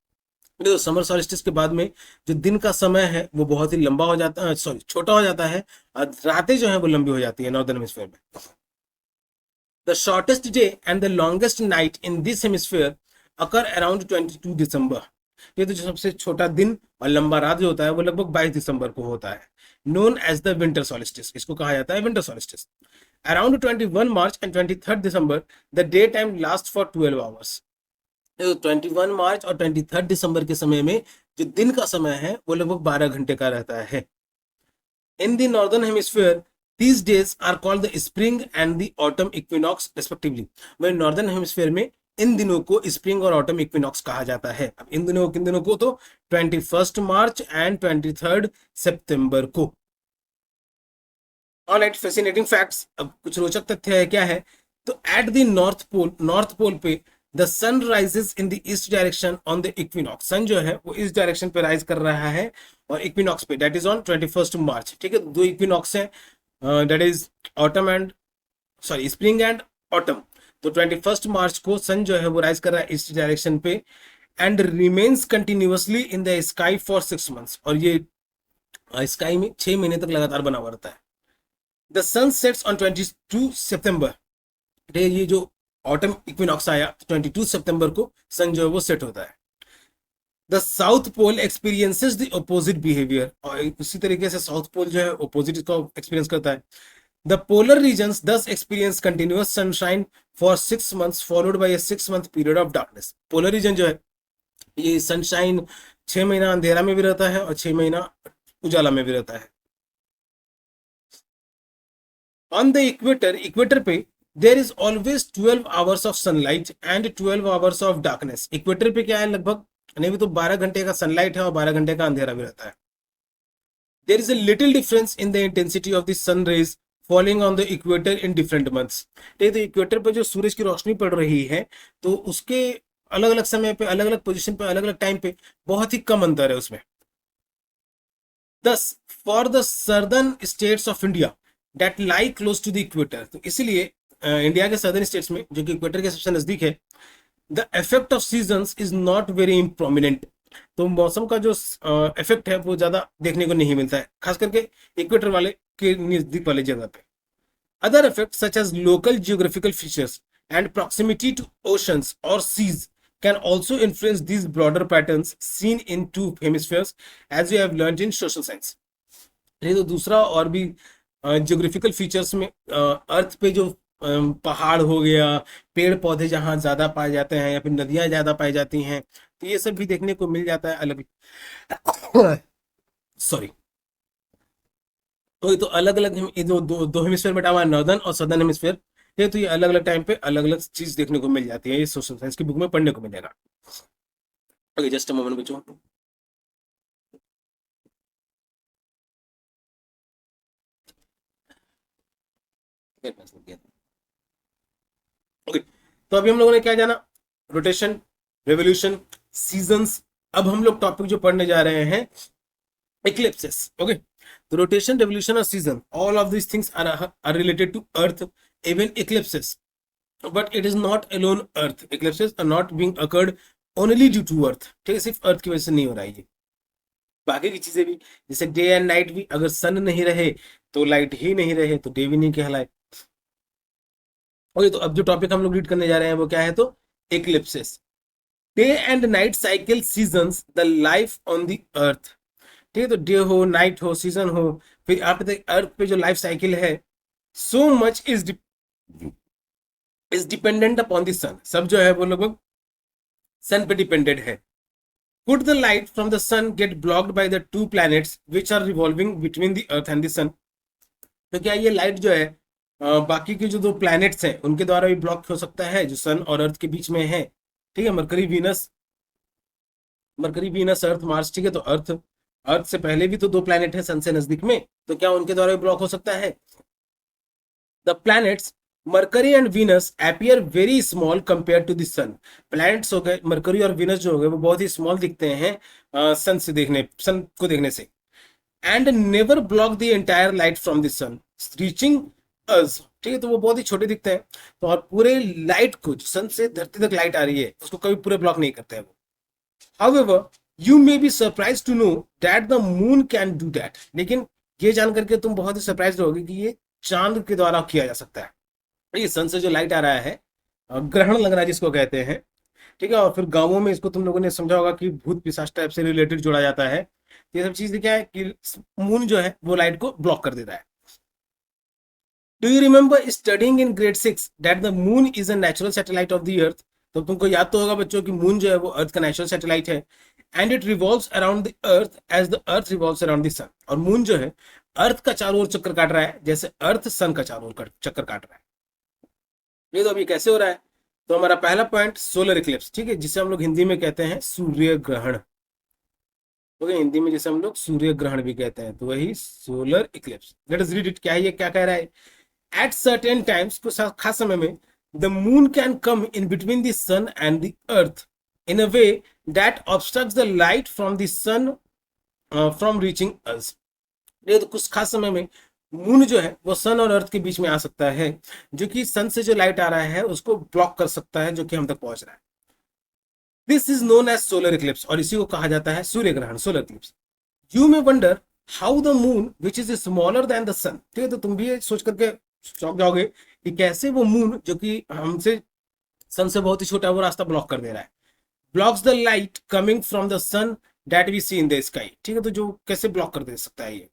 Speaker 1: तो समर सॉलिस्टिस के बाद में जो दिन का समय है वो बहुत ही लंबा हो जाता है, सॉरी छोटा हो जाता है, और रातें जो है वो लंबी हो जाती है नॉर्दर्न हेमिस्फीयर में। The shortest day and the longest night in this hemisphere occur around 22 दिसंबर। ये तो जो सबसे छोटा दिन और लंबा रात जो होता है वो लगभग 22 दिसंबर को होता है, known as the winter solstice, इसको कहा जाता है winter solstice. Around 21 March and 23 December the day time last for 12 hours. 21 मार्च और 23 दिसंबर के समय में जो दिन का समय है वो लगभग 12 घंटे का रहता है। In the northern hemisphere these days are called the spring and the autumn equinox respectively। वही नॉर्दर्न हेमिस्फीयर में इन दिनों को स्प्रिंग और ऑटम इक्विनॉक्स कहा जाता है। अब इन दिनों किन दिनों को, तो 21 मार्च एंड 23 सितंबर को। Alright, fascinating facts. अब कुछ रोचक तथ्य है, क्या है, तो एट द नॉर्थ पोल पे the sun rises in the east direction on the equinox. Sun जो है वो इस डायरेक्शन पे राइज कर रहा है और इक्विनॉक्स पे, दैट इज ऑन 21 मार्च। ठीक है, दो इक्विनॉक्स है, that is autumn and sorry spring and autumn. तो 21 मार्च को सन जो है वो राइज कर रहा है ईस्ट डायरेक्शन पे and remains continuously in the sky for 6 months. और ये स्काई में 6 महीने तक लगातार बना हुआ रहता है। द सन सेट्स ऑन 22 सितंबर। ये जो ऑटम इक्विनॉक्स आया 22 सितंबर को सन जो है वो सेट होता है। The south pole experiences the opposite behaviour. और उसी तरीके से साउथ पोल जो है ऑपोजिट का एक्सपीरियंस करता है। The polar regions thus experience continuous sunshine for 6 months followed by a 6-month period of darkness। Polar region जो है ये सनशाइन 6 महीना अंधेरा में भी रहता है और 6 महीना उजाला में भी रहता है। ऑन द इक्वेटर पे there is always 12 hours of sunlight and 12 hours of darkness. Equator पे क्या है, लगभग नहीं भी तो 12 घंटे का सनलाइट है और 12 घंटे का अंधेरा भी रहता है। There is a little difference in the intensity of the sun rays falling on the equator in different months. ठीक है, तो इक्वेटर पर जो सूरज की रोशनी पड़ रही है तो उसके अलग अलग समय पे, अलग अलग पोजीशन पे, अलग अलग टाइम पे बहुत ही कम अंतर है उसमें। Thus for the southern states of India that lie close to the equator. तो इसीलिए इंडिया के सर्दर्न स्टेट्स में जो कि इक्वेटर के सबसे नजदीक है, the effect of seasons is not very prominent. तो मौसम का जो इफेक्ट है वो ज्यादा देखने को नहीं मिलता है, खास करके इक्वेटर वाले के नजदीक वाले जगह पे। Other effect such as local geographical features and proximity to oceans और seas can also influence these broader patterns seen in two hemispheres as we have learned in social science. ये तो दूसरा और भी ज्योग्राफिकल फीचर्स में अर्थ पे जो पहाड़ हो गया, पेड़ पौधे जहाँ ज्यादा पाए जाते हैं या फिर नदियां ज्यादा पाई जाती हैं, तो ये सब भी देखने को मिल जाता है अलग सॉरी। तो अलग अलग जो दो हेमिस्फेयर में हुआ, नॉर्दर्न और सदर्न हेमिस्फेयर, ये तो ये अलग अलग टाइम पे अलग अलग चीज देखने को मिल जाती है, ये सोशल साइंस की बुक में पढ़ने को मिलेगा। ओके, जस्ट अ मोमेंट बच्चों। ओके, तो अभी हम लोगों ने क्या जाना, रोटेशन, रेवोल्यूशन, सीजन्स। अब हम लोग टॉपिक जो पढ़ने जा रहे हैं इक्लिप्सेस। ओके, तो रोटेशन, रेवोल्यूशन और season, all of these things are related to earth, even eclipses, but it is not alone earth. Eclipses are not being occurred only due to earth, ठीक है, सिर्फ अर्थ की वजह से नहीं हो रहा है ये, बाकी की चीजें भी, जैसे डे एंड नाइट भी, अगर सन नहीं रहे तो लाइट ही नहीं रहे तो डे भी नहीं कहलाए। ओके, तो अब जो टॉपिक हम लोग रीड करने जा रहे हैं वो क्या है, तो इक्लिप्सेस। Day and night cycle seasons the life on the earth, ठीक है, तो डे हो, नाइट हो, सीजन हो, फिर आप अर्थ पे जो लाइफ साइकिल है, so much is dependent upon the sun, सब जो है वो लगभग सन पे डिपेंडेंट है। Could the light from the sun get blocked by the two planets which are revolving between the earth and the sun? तो क्या ये लाइट जो है बाकी के जो दो प्लैनेट्स हैं उनके द्वारा भी ब्लॉक हो सकता है, जो सन और अर्थ के बीच में है, ठीक है, मरकरी वीनस अर्थ मार्स, ठीक है, तो अर्थ से पहले भी तो दो प्लैनेट है सन से नजदीक में, तो क्या उनके द्वारा भी ब्लॉक हो सकता है? The planets Mercury and Venus appear very small compare to the sun. Planets हो गए मरकरी और वीनस जो हो गए वो बहुत ही स्मॉल दिखते हैं सन को देखने से, and never block the entire light from the sun reaching us, ठीक है, तो वो बहुत ही छोटे दिखते हैं, तो और पूरे लाइट को, जो सन से धरती तक लाइट आ रही है, उसको कभी पूरे ब्लॉक नहीं करते हैं वो। However, you may be surprised to know that the moon can do that, लेकिन ये जान करके तुम बहुत ही सरप्राइज रहोगे कि ये चांद के द्वारा किया जा सकता है। ये सन से जो लाइट आ रहा है, ग्रहण लग रहा है जिसको कहते हैं, ठीक है, और फिर गांवों में इसको तुम लोगों ने समझा होगा कि भूत पिशाच टाइप से रिलेटेड जोड़ा जाता है। ये सब चीजें क्या है कि मून जो है वो लाइट को ब्लॉक कर देता है। Do you remember studying in grade 6 that the moon is a natural satellite of the earth? तो तुमको याद तो होगा बच्चों कि मून जो है वो अर्थ का नेचुरल सैटेलाइट है, and it revolves around the earth as the earth revolves around the sun. और मून जो है अर्थ का चारों ओर चक्कर काट रहा है जैसे अर्थ सन का चारों ओर चक्कर काट रहा है। ये तो अभी कैसे हो रहा है, तो हमारा पहला पॉइंट सोलर इक्लिप्स, ठीक है, जिसे हम लोग हिंदी में कहते हैं सूर्य ग्रहण। ओके, हिंदी में जिसे हम लोग सूर्य ग्रहण भी कहते हैं, तो वही solar Eclipse. Late us read it, क्या है ये, क्या कह रहा है? एट सर्टेन टाइम्स, कुछ खास समय में, the moon can come in between the sun and the earth in a way that obstructs the light from the sun from reaching us. ये तो कुछ खास समय में मून जो है वो सन और अर्थ के बीच में आ सकता है, जो कि सन से जो लाइट आ रहा है उसको ब्लॉक कर सकता है, जो कि हम तक पहुंच रहा है। This is known as solar eclipse, और इसी को कहा जाता है सूर्य ग्रहण, solar eclipse. You may wonder how the moon which is smaller than the sun, ठीक है, तो तुम भी सोच करके चौंक जाओगे कि कैसे वो मून जो कि हमसे सन से बहुत ही छोटा है वो रास्ता ब्लॉक कर दे रहा है। Blocks the light coming from the sun that we see in the sky, ठीक है, तो जो कैसे ब्लॉक कर दे सकता है ये,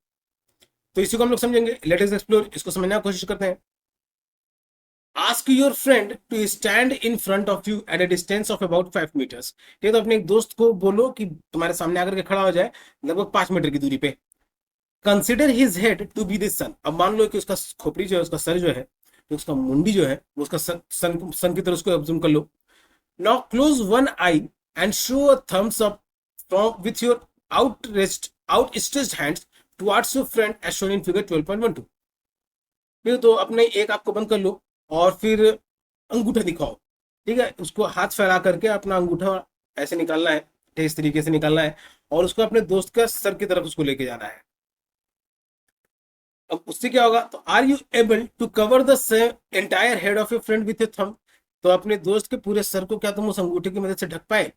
Speaker 1: तो इसी को हम लोग समझेंगे। लेट अस एक्सप्लोर, इसको समझने की कोशिश करते हैं। Ask your friend to stand in front of you at a distance of about 5 metres, ठीक है, तो अपने एक दोस्त को बोलो कि तुम्हारे सामने आकर के खड़ा हो जाए लगभग 5 मीटर की दूरी पे। Consider his head to be the sun, अब मान लो कि उसका खोपड़ी जो है, उसका सर जो है, तो उसका मुंडी जो है वो उसका सन की तरह उसको ऑब्जर्व कर लो। Now close one eye and show a thumbs up from with your outstretched hands towards your friend as shown in figure 12.12, ठीक है, तो अपने एक आंख को बंद कर लो और फिर अंगूठा दिखाओ, ठीक है, उसको हाथ फैला करके अपना अंगूठा ऐसे निकालना है, इस तरीके से निकालना है, और उसको अपने दोस्त का सर की तरफ उसको लेके जाना है। अब उससे क्या होगा, तो are you able to cover the entire head of your friend with your thumb, तो अपने दोस्त के पूरे सर को क्या तुम उस अंगूठे की मदद से ढक पाए?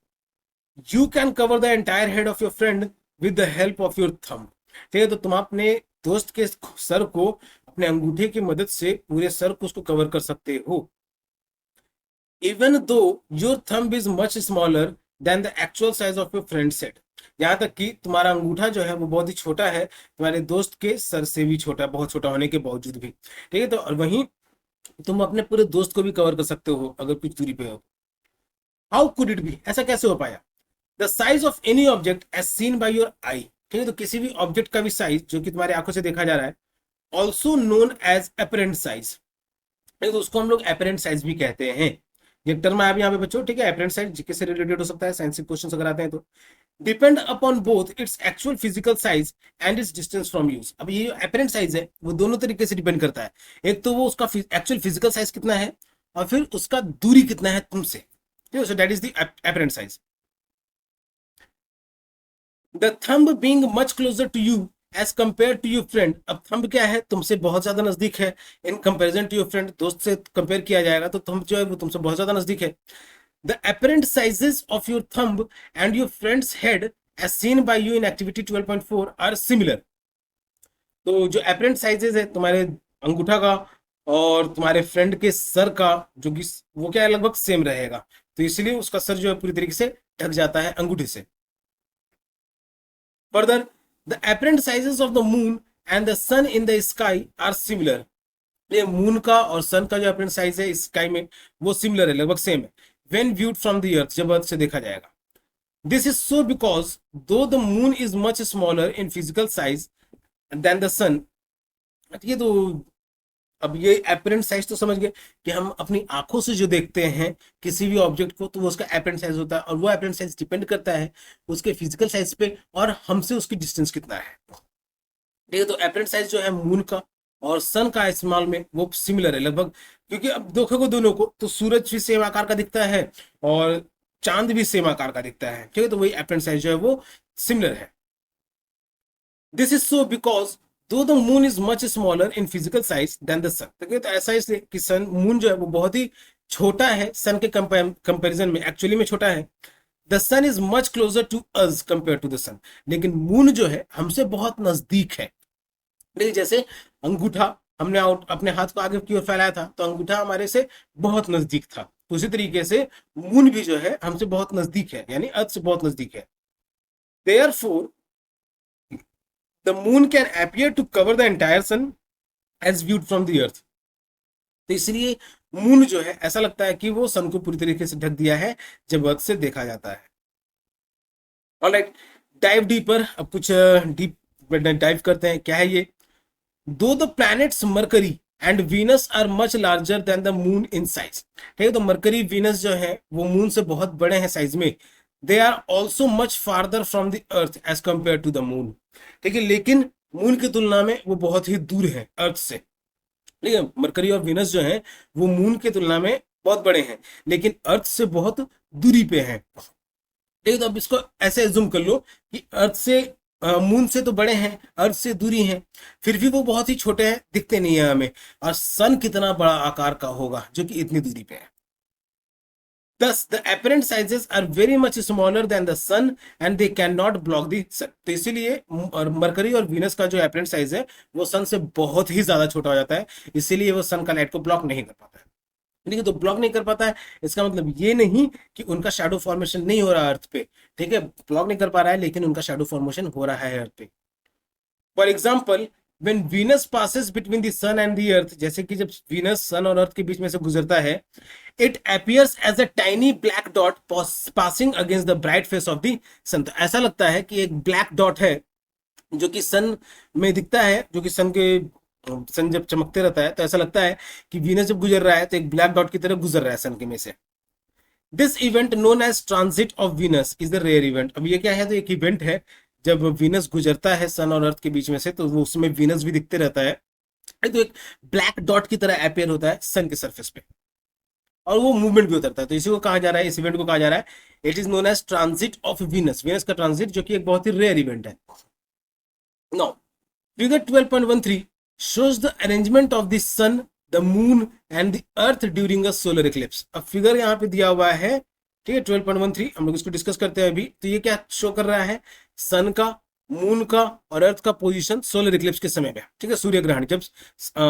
Speaker 1: You can cover the entire head of your friend with the help of your thumb, ठीक है, तो तुम अपने दोस्त के सर को अपने अंगूठे की मदद से पूरे सर को उसको कवर कर सकते हो। Even though your thumb is much smaller than the actual size of your friend set, यहाँ तक कि तुम्हारा अंगूठा जो है वो बहुत ही छोटा है तुम्हारे दोस्त के सर से भी छोटा, बहुत छोटा होने के बावजूद भी, ठीक है। तो और वहीं तुम अपने पूरे दोस्त को भी कवर कर सकते हो अगर कुछ दूरी पे हो। हाउ कुड इट बी, ऐसा कैसे हो पाया? The size of any object as seen by your eye, ठीक है। तो किसी भी ऑब्जेक्ट का भी साइज जो कि तुम्हारी आंखों से देखा जा रहा है, also known as apparent size, तो उसको हम लोग अपरेंट साइज भी कहते हैं। ये टर्म आया भी यहाँ पे बच्चों, ठीक है। अपरेंट साइज जीके से रिलेटेड हो सकता है, साइंस के क्वेश्चन अगर आते हैं तो। Depend upon both its actual physical size and it's distance from use. अब ये अपरेंट साइज है वो दोनों तरीके से डिपेंड करता है, एक तो वो उसका एक्चुअल फिजिकल साइज कितना है और फिर उसका दूरी कितना है तुमसे, ठीक है। So that is the apparent size. The thumb being much closer to you as compare to your friend, अब थंब क्या है, तुमसे बहुत ज्यादा नजदीक है in comparison to your friend, दोस्त से कंपेयर किया जाएगा तो थंब जो है वो तुमसे बहुत ज्यादा नजदीक है। The apparent sizes of your thumb and your friend's head as seen by you in activity 12.4 are similar। तो जो apparent sizes है तुम्हारे अंगूठा का और तुम्हारे फ्रेंड के सर का, जो कि वो क्या है लगभग सेम रहेगा, तो इसलिए उसका सर जो है पूरी तरीके से ढक जाता है अंगूठे से। Further, the apparent sizes of the moon and the sun in the sky are similar। ये मून का और सन का जो अपरेंट साइज है स्काई में वो सिमिलर है, लगभग सेम है। When viewed from the earth, जब अर्थ से देखा जाएगा। This is so because though the moon is much smaller in physical size than the sun. ये तो अब ये अपरेंट साइज तो समझ गए कि हम अपनी आंखों से जो देखते हैं किसी भी ऑब्जेक्ट को तो वो उसका अपरेंट साइज होता है, और वो अपरेंट साइज डिपेंड करता है उसके फिजिकल साइज पे और हमसे उसकी डिस्टेंस कितना है, ठीक है। तो अपरेंट साइज जो है मून का और सन का इस्तेमाल में वो सिमिलर है लगभग, क्योंकि अब देखोगे दोनों को तो सूरज भी सेम आकार का दिखता है और चांद भी सेम आकार का दिखता है, ठीक है। तो वही अपरेंट साइज जो है वो सिमिलर है। This is so because though the moon is much smaller in physical size than the sun, तो ऐसा इसलिए कि सन मून जो है वो बहुत ही छोटा है सन के कंपेरिजन में, एक्चुअली में छोटा है। The sun is much closer to us compare to the sun, लेकिन मून जो है हमसे बहुत नजदीक है। देखिए जैसे अंगूठा हमने अपने हाथ को आगे की ओर फैलाया था तो अंगूठा हमारे से बहुत नजदीक था, तो उसी तरीके से मून भी जो है हमसे बहुत नजदीक है, यानी अर्थ से बहुत नजदीक है। Therefore, the moon can appear to cover the entire sun as viewed from the earth। तो इसलिए मून जो है ऐसा लगता है कि वो सन को पूरी तरीके से ढक दिया है जब अर्थ से देखा जाता है। ऑलराइट, डाइव डीपर, अब कुछ डीप डाइव करते हैं। क्या है ये? Though the planets Mercury and Venus are much larger than the moon in size, ठीक है। तो मरकरी वीनस जो है वो मून से बहुत बड़े हैं साइज में। They are also much farther from the earth as compare to the moon, ठीक है। लेकिन मून की तुलना में वो बहुत ही दूर है अर्थ से, ठीक है। मरकरी और वीनस जो है वो मून की तुलना में बहुत बड़े हैं लेकिन अर्थ से बहुत दूरी पे हैं, ठीक है। तो अब इसको ऐसे जूम कर लो कि अर्थ से मून से तो बड़े हैं, अर्थ से दूरी हैं, फिर भी वो बहुत ही छोटे हैं, दिखते नहीं है हमें। और सन कितना बड़ा आकार का होगा जो कि इतनी दूरी पे है। Thus, the apparent sizes are very much smaller than the sun and they cannot block the sun। तो इसीलिए मरकरी और वीनस का जो apparent size है वो सन से बहुत ही ज्यादा छोटा हो जाता है, इसीलिए वो सन का लाइट को ब्लॉक नहीं कर पाता है, ठीक है। तो ब्लॉक नहीं कर पाता है इसका मतलब ये नहीं कि उनका शैडो फॉर्मेशन नहीं हो रहा अर्थ पे, ठीक है। ब्लॉक नहीं कर पा रहा है लेकिन उनका शैडो फॉर्मेशन हो रहा है अर्थ पे। For example, when Venus passes between the sun and the earth, जैसे कि जब वीनस सन और अर्थ के बीच में से गुजरता है, it appears as a tiny black dot passing against the bright face of the sun। तो ऐसा लगता है कि एक ब्लैक डॉट है जो कि सन में दिखता है, जो कि सन जब चमकते रहता है तो ऐसा लगता है कि वीनस जब गुजर रहा है तो एक ब्लैक डॉट की तरह गुजर रहा है सन के में से। This event known as transit of Venus is the rare event. अब ये क्या है? तो एक इवेंट है जब वीनस गुजरता है सन और अर्थ के बीच में से तो वो उसमें वीनस भी दिखते रहता है, तो एक ब्लैक डॉट की तरह अपेयर होता है सन के सरफेस पे और वो मूवमेंट भी होता है। तो इसी को कहा जा रहा है, इस इवेंट को कहा जा रहा है it is known as transit of Venus, Venus का ट्रांजिट, जो कि एक बहुत ही रेयर इवेंट है। Now figure 12.13 shows the arrangement of the sun, the moon and the earth during a solar eclipse। अब फिगर यहाँ पे दिया हुआ है, ठीक है, 12.13, हम लोग इसको डिस्कस करते हैं अभी। तो ये क्या शो कर रहा है? सन का, मून का और अर्थ का पोजीशन सोलर इक्लिप्स के समय में, ठीक है, सूर्य ग्रहण, जब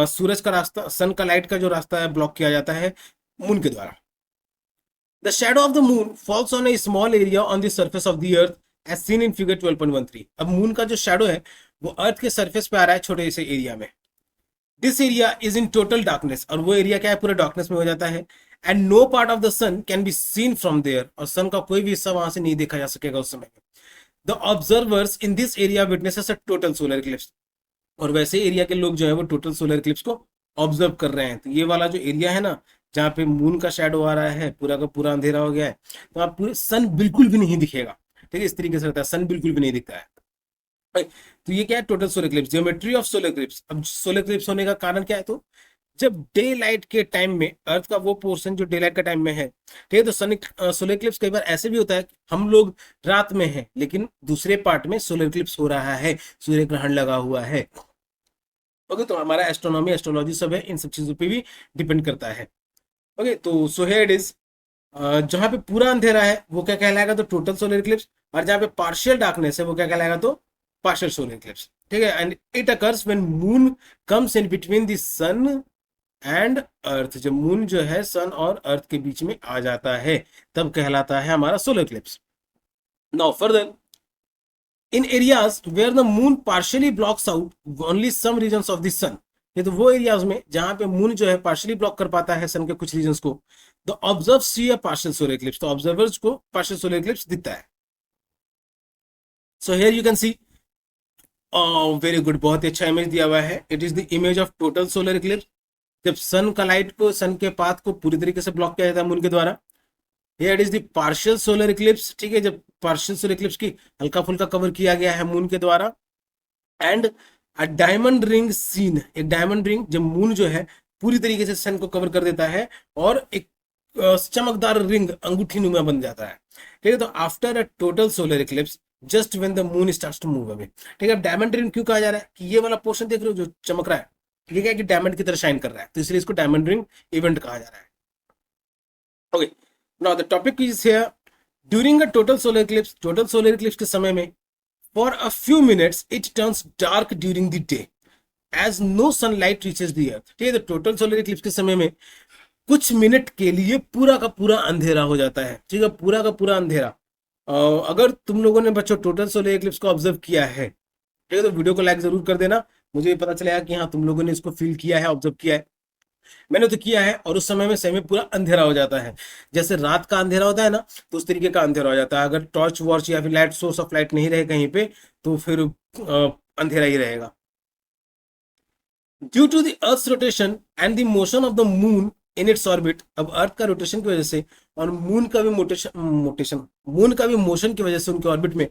Speaker 1: सूरज का रास्ता, सन का लाइट का जो रास्ता है ब्लॉक किया जाता है मून के द्वारा। The shadow of the moon falls on a small area on the surface of the earth as seen in figure 12.13। अब मून का जो शैडो है वो अर्थ के सरफेस पे आ रहा है छोटे से एरिया में। This area is in total darkness, और वो एरिया क्या है, पूरा डार्कनेस में हो जाता है। And no part of the sun can be seen from there, और सन का कोई भी हिस्सा वहां से नहीं देखा जा सकेगा उस समय में। The observers in this area witnesses a total solar eclipse, और वैसे एरिया के लोग जो है वो टोटल सोलर इक्लिप्स को ऑब्जर्व कर रहे हैं। तो ये वाला जो एरिया है ना, जहाँ पे मून का शैडो आ रहा है, पूरा का पूरा अंधेरा हो गया है, तो आप पूरे सन बिल्कुल भी नहीं दिखेगा। ठीक है, इस तरीके से रहता है, सन बिल्कुल भी नहीं दिखता है। तो ये क्या है, total solar Eclipse, geometry of solar Eclipse. अब सोलर इक्लिप्स होने का कारण क्या है, तो जब डे लाइट के टाइम में अर्थ का वो पोर्शन जो डे लाइट का टाइम में है, ठीक है, तो सन सोलर इक्लिप्स कई बार ऐसे भी होता है कि हम लोग रात में हैं लेकिन दूसरे पार्ट में सोलर इक्लिप्स हो रहा है, सूर्य ग्रहण लगा हुआ है। ओके, तो हमारा एस्ट्रोनॉमी एस्ट्रोलॉजी सब है, इन सब चीजों पे भी डिपेंड करता है। ओके, तो सो हियर इट इज, जहां पे पूरा अंधेरा है वो क्या कहलाएगा, तो टोटल सोलर इक्लिप्स, और जहां पे पार्शियल डार्कनेस है वो क्या कहलाएगा, तो पार्शियल सोलर इक्लिप्स। ठीक है, and it occurs when moon comes in between the sun and earth. जब मून जो है सन और अर्थ के बीच में आ जाता है तब कहलाता है हमारा solar eclipse. Now further, in areas where the moon partially blocks out only some regions of the sun, ये तो वो एरियाज में जहां पे मून जो है पार्शियली ब्लॉक कर पाता है सन के कुछ रीजन्स को, the observe see a partial solar eclipse, तो ऑब्जर्वर्स को पार्शियल सोलर इक्लिप्स दिखता है। So here you can see, very good, बहुत ही अच्छा इमेज दिया हुआ है। It is the image of total solar eclipse, जब सन का लाइट को, सन के पाथ को पूरी तरीके से ब्लॉक किया जाता है मून के द्वारा। Here it is the partial solar eclipse, ठीक है, जब पार्शियल सोलर इक्लिप्स की हल्का फुल्का कवर किया गया है मून के द्वारा। And a diamond ring seen, एक डायमंड रिंग जब मून जो है पूरी तरीके से सन को कवर कर देता है और एक चमकदार रिंग अंगूठी नुमा बन जाता है। ठीक है, तो after a total solar eclipse just when the moon starts to move away. ठीक है, अब डायमंड रिंग क्यों कहा जा रहा है, कि ये वाला पोर्शन देख रहे हो जो चमक रहा है, ये क्या है कि डायमंड की तरह शाइन कर रहा है, तो इसलिए इसको डायमंड रिंग इवेंट कहा जा रहा है। Okay, now the topic is here, during a total solar eclipse, total solar eclipse के समय में for a few minutes it turns dark during the day as no sunlight reaches the earth. ठीक है, तो टोटल सोलर इक्लिप्स के समय में कुछ मिनट के लिए पूरा का पूरा अंधेरा हो जाता है। ठीक है, पूरा का पूरा अंधेरा। अगर तुम लोगों ने बच्चों टोटल सोलर इक्लिप्स को ऑब्जर्व किया है, ठीक है, तो वीडियो को लाइक जरूर कर देना, मुझे पता चलेगा कि हाँ तुम लोगों ने इसको फील किया है, ऑब्जर्व किया है। मैंने तो किया है, और उस समय में सही में पूरा अंधेरा हो जाता है, जैसे रात का अंधेरा होता है ना, तो उस तरीके का अंधेरा हो जाता है। अगर टॉर्च वॉर्च या फिर लाइट, सोर्स ऑफ लाइट नहीं रहे कहीं पे, तो फिर अंधेरा ही रहेगा। Due to the earth rotation and the motion of the moon in its orbit, अब अर्थ का रोटेशन की वजह से और मून का भी मून का भी मोशन की वजह से उनके ऑर्बिट में,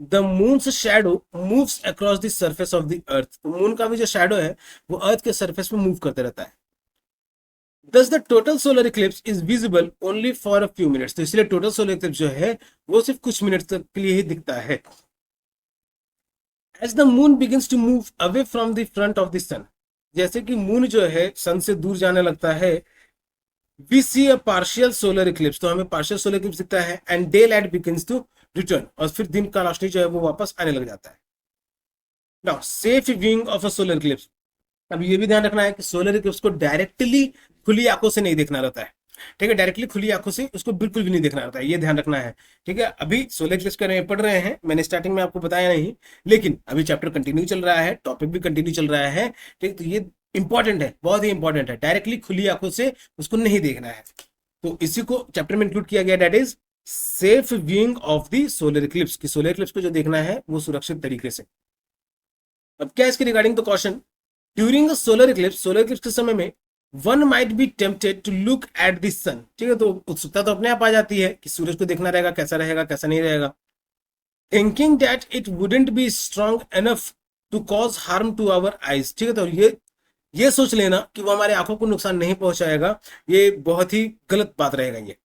Speaker 1: the moons shadow moves across the surface of the earth, तो मून का भी जो शैडो है वो अर्थ के सरफेस में मूव करते रहता है। Thus the total solar eclipse is visible only for a few minutes, तो इसलिए टोटल सोलर इक्लिप्स जो है वो सिर्फ कुछ मिनट तक के लिए ही दिखता है। As the moon begins to move away from the front of the sun, जैसे कि मून जो है सन से दूर जाने लगता है, we see a partial solar eclipse, तो हमें पार्शियल सोलर इक्लिप्स दिखता है, and day light begins to return, और फिर दिन का रोशनी जो है वो वापस आने लग जाता है। Now safe viewing of a solar eclipse, अब ये भी ध्यान रखना है कि सोलर इक्लिप्स को डायरेक्टली खुली आंखों से नहीं देखना रहता है। ठीक है, डायरेक्टली खुली आंखों से उसको बिल्कुल भी नहीं देखना रहता है, ये ध्यान रखना है। ठीक है, अभी सोलर इक्लिप्स के बारे में पढ़ रहे हैं, मैंने स्टार्टिंग में आपको बताया नहीं, लेकिन अभी चैप्टर कंटिन्यू चल रहा है, टॉपिक भी कंटिन्यू चल रहा है। ठीक, तो ये इंपॉर्टेंट है, बहुत ही इंपॉर्टेंट है, डायरेक्टली खुली आंखों से उसको नहीं देखना है। तो इसी को चैप्टर में इंक्लूड किया गया, that is safe viewing of the solar Eclipse, की सोलर इक्लिप्स को जो देखना है वो सुरक्षित तरीके से। अब क्या इसके regarding the question, during the solar eclipse के समय में one might be tempted to look at the sun. ठीक है, तो उत्सुकता तो अपने आप आ जाती है कि सूरज को देखना रहेगा, कैसा नहीं रहेगा, thinking that it wouldn't be strong enough to cause harm to our eyes. ठीक है, तो ये सोच लेना कि वो हमारे आंखों को नुकसान नहीं पहुंचाएगा, ये बहुत ही गलत बात रहेगा ये।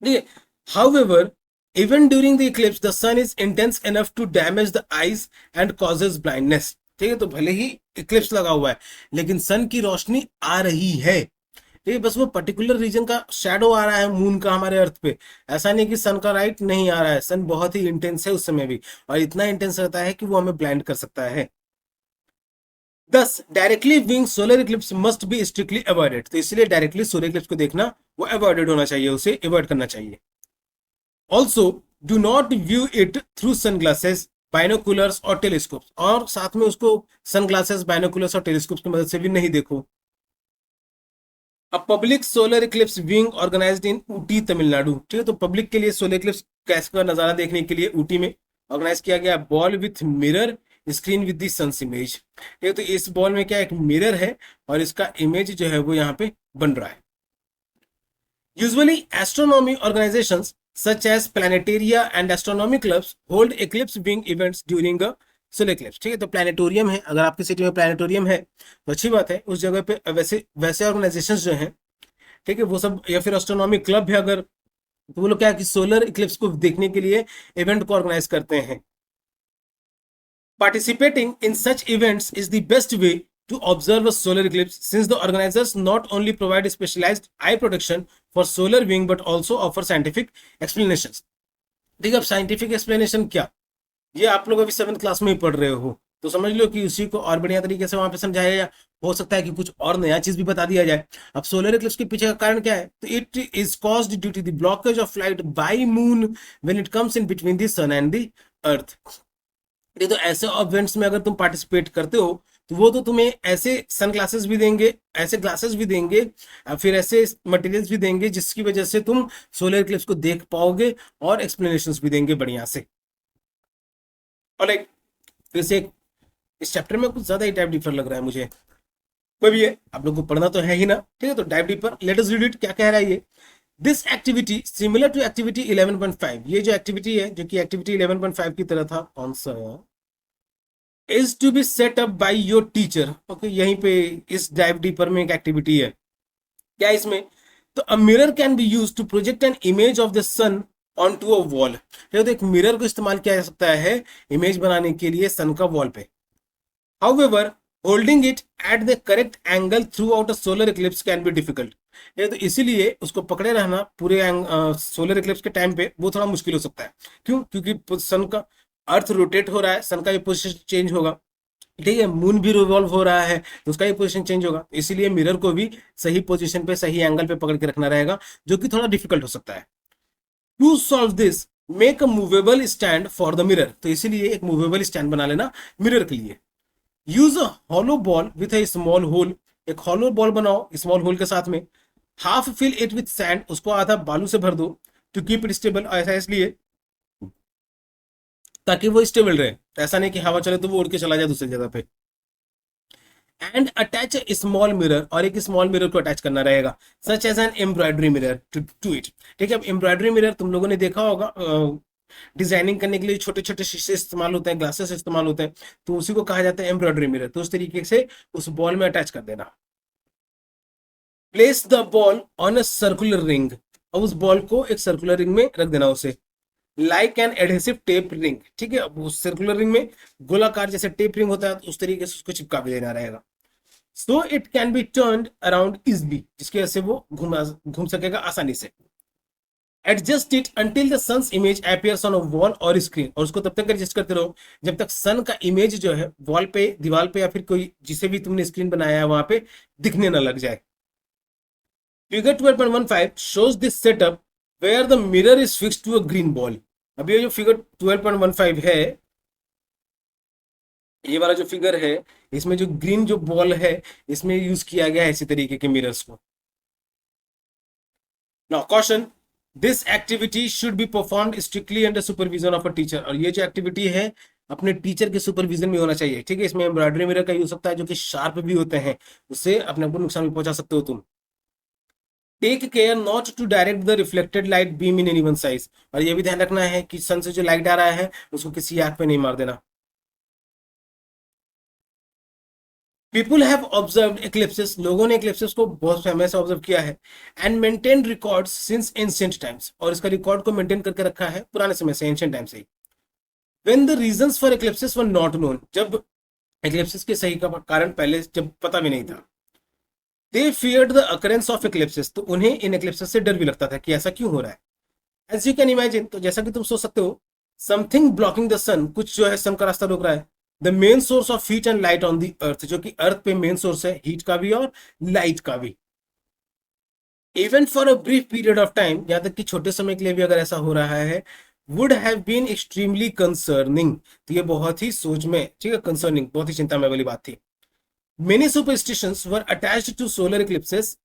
Speaker 1: ठीक है, however even during the eclipse the sun is intense enough to damage the eyes and causes blindness. ठीक है, तो भले ही इक्लिप्स लगा हुआ है लेकिन सन की रोशनी आ रही है। ठीक है, बस वो पर्टिकुलर रीजन का शैडो आ रहा है मून का हमारे अर्थ पे, ऐसा नहीं कि सन का राइट नहीं आ रहा है, सन बहुत ही इंटेंस है उस समय भी, और इतना इंटेंस रहता है कि वो हमें ब्लाइंड कर सकता है। Thus, directly viewing solar Eclipse must be strictly avoided, तो इसलिए डायरेक्टली सोलर इक्लिप्स को देखना वो अवॉइडेड होना चाहिए, उसे अवॉइड करना चाहिए। Also do not view it through sunglasses, binoculars और टेलीस्कोप्स, और साथ में उसको सनग्लासेस, बाइनोकुलर्स और टेलीस्कोप की मदद से भी नहीं देखो। A public solar eclipse being organised in Ooty Tamil Nadu, ठीक है, तो पब्लिक के लिए सोलर इक्लिप्स कैसे का नजारा देखने के लिए ऊटी में ऑर्गेनाइज किया गया। Ball with mirror screen with the sun's image, ठीक है, तो इस बॉल में क्या एक मिरर है और इसका इमेज जो है वो यहाँ पे बन रहा है। Usually, astronomy organizations such as planetaria and astronomy clubs hold eclipse viewing events during a solar eclipse, ठीक है, तो प्लानिटोरियम है, अगर आपकी सिटी में प्लानिटोरियम है तो अच्छी बात है, उस जगह पे वैसे वैसे ऑर्गेनाइजेशंस जो हैं, ठीक है, वो सब, या फिर एस्ट्रोनॉमी क्लब है अगर, तो वो लोग क्या है कि सोलर इक्लिप्स को देखने के लिए इवेंट को ऑर्गेनाइज करते हैं। Participating in such events is the best way to observe a solar eclipse, since the organizers not only provide specialized eye protection for solar viewing but also offer scientific explanations। ठीक है, अब scientific explanation क्या, ये आप लोग अभी 7th class में ही पढ़ रहे हो, तो समझ लो कि उसी को और बढ़िया तरीके से वहां पे समझाया, या हो सकता है कि कुछ और नया चीज भी बता दिया जाए। अब सोलर इक्लिप्स के पीछे का कारण क्या है, तो it is caused due to the blockage of light by moon when it comes in between the sun and the earth. तो ऐसे इवेंट्स में अगर तुम पार्टिसिपेट करते हो तो वो तो तुम्हें ऐसे सन ग्लासेस भी देंगे, ऐसे ग्लासेस भी देंगे, फिर ऐसे मटेरियल्स भी देंगे जिसकी वजह से तुम सोलर इक्लिप्स को देख पाओगे, और एक्सप्लेनेशंस भी देंगे बढ़िया से। और एक फिर से इस चैप्टर में कुछ ज्यादा ही टाइप डिफर लग रहा है मुझे, कोई भी है, आप लोग को पढ़ना तो है ही ना, ठीक है, तो dive deeper, let us read it, क्या कह रहा है ये। This activity similar to activity 11.5, ये जो एक्टिविटी है जो कि एक्टिविटी 11.5 की तरह था, कौन सा is to be set up by your teacher. Okay, यहीं पे इस डाइव डीपर में एक एक्टिविटी है, क्या इसमें, तो a mirror can be use to project an image of the sun on to a wall, तो एक मिरर को इस्तेमाल किया जा सकता है इमेज बनाने के लिए सन का वॉल पे। However holding it at the correct angle through out a solar Eclipse can be difficult, तो इसीलिए उसको पकड़े रहना पूरे सोलर इक्लिप्स के टाइम पे वो थोड़ा मुश्किल हो सकता है। क्यों, क्योंकि सन का अर्थ रोटेट हो रहा है, सन का ये पोजिशन चेंज होगा, ठीक है, मून भी रिवॉल्व हो रहा है तो उसका ये पोजीशन चेंज होगा, इसीलिए मिरर को भी सही पोजीशन पे, सही एंगल पे पकड़ के रखना रहेगा, जो कि थोड़ा डिफिकल्ट हो सकता है। To solve this make a movable stand for the mirror, तो इसीलिए एक मूवेबल स्टैंड बना लेना मिरर के लिए। Use a hollow ball with a small hole, एक हॉलो बॉल बनाओ स्मॉल होल के साथ में। Half fill it with sand, उसको आधा बालू से भर दो। टू कीप इट स्टेबल, ऐसा इसलिए ताकि वो स्टेबल रहे, ऐसा नहीं कि हवा चले तो वो उड़ के चला जाए दूसरी जगह पे। And attach a small mirror, और एक स्मॉल मिरर को अटैच करना रहेगा, such as an embroidery mirror to it, ठीक है। अब एम्ब्रॉयडरी मिरर तुम लोगों ने देखा होगा, डिजाइनिंग करने के लिए छोटे छोटे शीशे इस्तेमाल होते हैं, ग्लासेस इस्तेमाल होते हैं, तो उसी को कहा जाता है एम्ब्रॉयडरी मिरर, तो उस तरीके से उस बॉल में अटैच कर देना। Place the ball on a circular ring, अब उस बॉल को एक सर्कुलर रिंग में रख देना, उसे like an adhesive tape ring, ठीक है, अब उस सर्कुलर रिंग में गोलाकार जैसे टेप रिंग होता है, तो उस तरीके से उसको चिपका भी देना रहेगा। So it can be turned around easily, जिसकी वजह से वो घूम सकेगा आसानी से। Adjust it until the sun's image appears on a wall और स्क्रीन, और उसको तब तक एडजस्ट करते रहो जब तक सन का इमेज जो है वॉल पे, दीवार पे, या फिर कोई जिसे भी तुमने स्क्रीन बनाया है वहां पे दिखने ना लग जाए। Figure 12.15 shows this setup where the mirror is fixed to a green ball। अब ये जो फिगर 12.15 है, ये वाला जो फिगर है, इसमें जो ग्रीन जो बॉल है इसमें यूज किया गया है इसी तरीके के मिरर्स को। Now caution, this activity should be performed strictly under supervision of a teacher, और ये जो एक्टिविटी है अपने टीचर के सुपरविजन में होना चाहिए, ठीक है। इसमें एम्ब्रॉयडरी मिरर का यूज सकता है जो कि शार्प भी होते हैं, उससे अपने आप को नुकसान भी पहुंचा सकते हो तुम। Take care not to direct the reflected light beam in any one size, और ये भी ध्यान रखना है कि सन से जो लाइट आ रहा है उसको किसी आंख पे नहीं मार देना। पीपुल हैव ऑब्जर्व्ड एक्लिप्सेस, लोगों ने एक्लिप्सेस को बहुत समय से ऑब्जर्व किया है, and maintain records since ancient times, और इसका रिकॉर्ड को मेंटेन करके रखा है पुराने समय से, एंशिएंट टाइम से ही। When the reasons for eclipses were not known, जब एक्लिप्सेस के सही का कारण पहले जब पता भी नहीं था। They feared the occurrence of eclipses, तो उन्हें इन एक्लिप्सेस से डर भी लगता था कि ऐसा क्यों हो रहा है। एज यू कैन इमेजिन, तो जैसा कि तुम सोच सकते हो, समथिंग ब्लॉकिंग द सन, कुछ जो है सन का रास्ता रोक रहा है। The main source of heat and light on the अर्थ, जो कि अर्थ पे मेन सोर्स है हीट का भी और लाइट का भी। Even for a brief period of time, यहाँ तक कि छोटे समय के लिए भी अगर ऐसा हो रहा है, would have been extremely concerning, तो ये बहुत ही सोच में, ठीक है, कंसर्निंग, बहुत ही चिंता में वाली बात थी। Many superstitions were attached to solar eclipses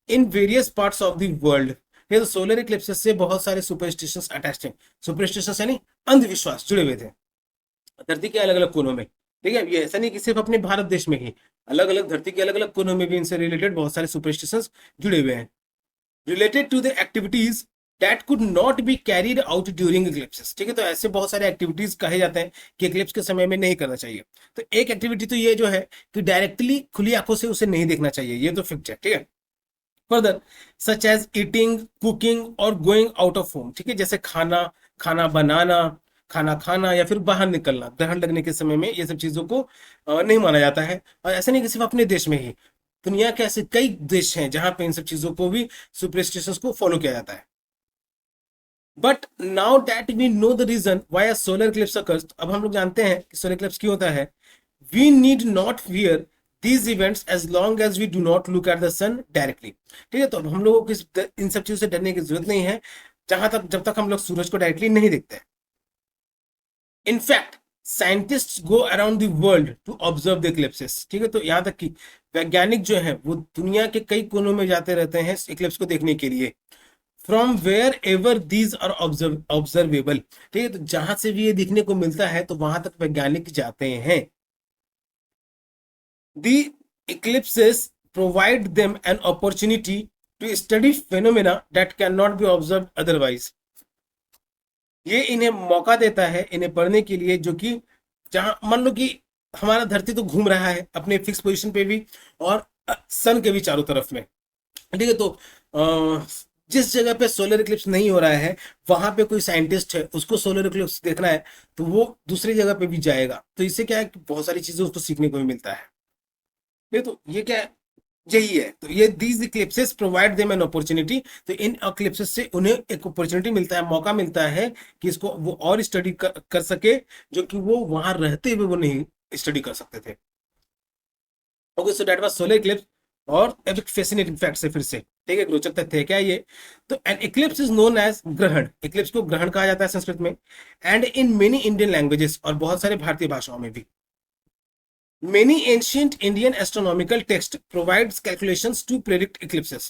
Speaker 1: in various parts of the world. ये तो सोलर इक्लिप्सेस से बहुत सारे सुपरस्टिशंस अटैच्ड हैं। सुपरस्टिशंस यानी अंधविश्वास जुड़े हुए थे धरती के अलग अलग कोनों में। ठीक है, ये ऐसा नहीं कि सिर्फ अपने भारत देश में ही, अलग अलग धरती के अलग अलग कोनों में भी इनसे रिलेटेड बहुत सारे सुपरस्टिशंस जुड़े हुए हैं, related to the activities that could not be carried out during eclipses. ठीक है, तो ऐसे बहुत सारे एक्टिविटीज कहे जाते हैं कि इक्लिप्स के समय में नहीं करना चाहिए। तो एक एक्टिविटी तो ये जो है कि डायरेक्टली खुली आंखों से उसे नहीं देखना चाहिए, ये तो फिक्स है। ठीक है, further such as eating, cooking और गोइंग आउट ऑफ होम। ठीक है, जैसे खाना खाना बनाना, खाना खाना या फिर बाहर निकलना ग्रहण लगने के समय में, ये सब चीजों को नहीं माना जाता है। और ऐसा नहीं कि सिर्फ अपने देश में ही, दुनिया के ऐसे कई देश हैं जहां पे इन सब चीजों को भी, सुपरस्टिशंस को फॉलो किया जाता है। But now that we know the reason why solar eclipse occurs, अब हम लोग जानते हैं कि सोलर इक्लिप्स क्यों होता है। We need not fear these events as long as we do not look at the sun directly। ठीक है, तो अब हम लोगों को इन सब चीजों से डरने की जरूरत नहीं है, जब तक हम लोग सूरज को डायरेक्टली नहीं देखते। In fact scientist go around the world to observe the eclipses. ठीक है, तो यहां तक कि वैज्ञानिक जो है वो दुनिया के कई कोनों में जाते रहते हैं इक्लिप्स को देखने के लिए, from wherever these are observable. ठीक है, तो जहां से भी ये देखने को मिलता है तो वहां तक वैज्ञानिक जाते हैं। The eclipses provide them an opportunity to study phenomena that cannot be observed otherwise। ये इन्हें मौका देता है इन्हें पढ़ने के लिए, जो कि जहां मान लो कि हमारा धरती तो घूम रहा है अपने फिक्स पोजीशन पे भी और सन के भी चारों तरफ में। ठीक है, तो जिस जगह पे सोलर इक्लिप्स नहीं हो रहा है वहां पे कोई साइंटिस्ट है, उसको सोलर इक्लिप्स देखना है तो वो दूसरी जगह पे भी जाएगा। तो इससे क्या है कि बहुत सारी चीजें उसको सीखने को भी मिलता है। ये तो ये क्या है, यही है। तो ये these इक्लिप्सेस provide them an opportunity, तो इन इक्लिप्सेस से उन्हें एक अपॉर्चुनिटी मिलता है, मौका मिलता है कि इसको वो और स्टडी कर सके, जो कि वो वहां रहते हुए वो नहीं स्टडी कर सकते थे। Okay, so that was solar eclipse. और अब एक फैसिनेटिंग फैक्ट से फिर से, ठीक है, एक रोचक तथ्य है क्या ये। तो an eclipse is known as grahan, eclipse को ग्रहण कहा जाता है संस्कृत में, and in many Indian languages, और बहुत सारे भारतीय भाषाओं में भी। Many ancient Indian astronomical text provides calculations to predict eclipses।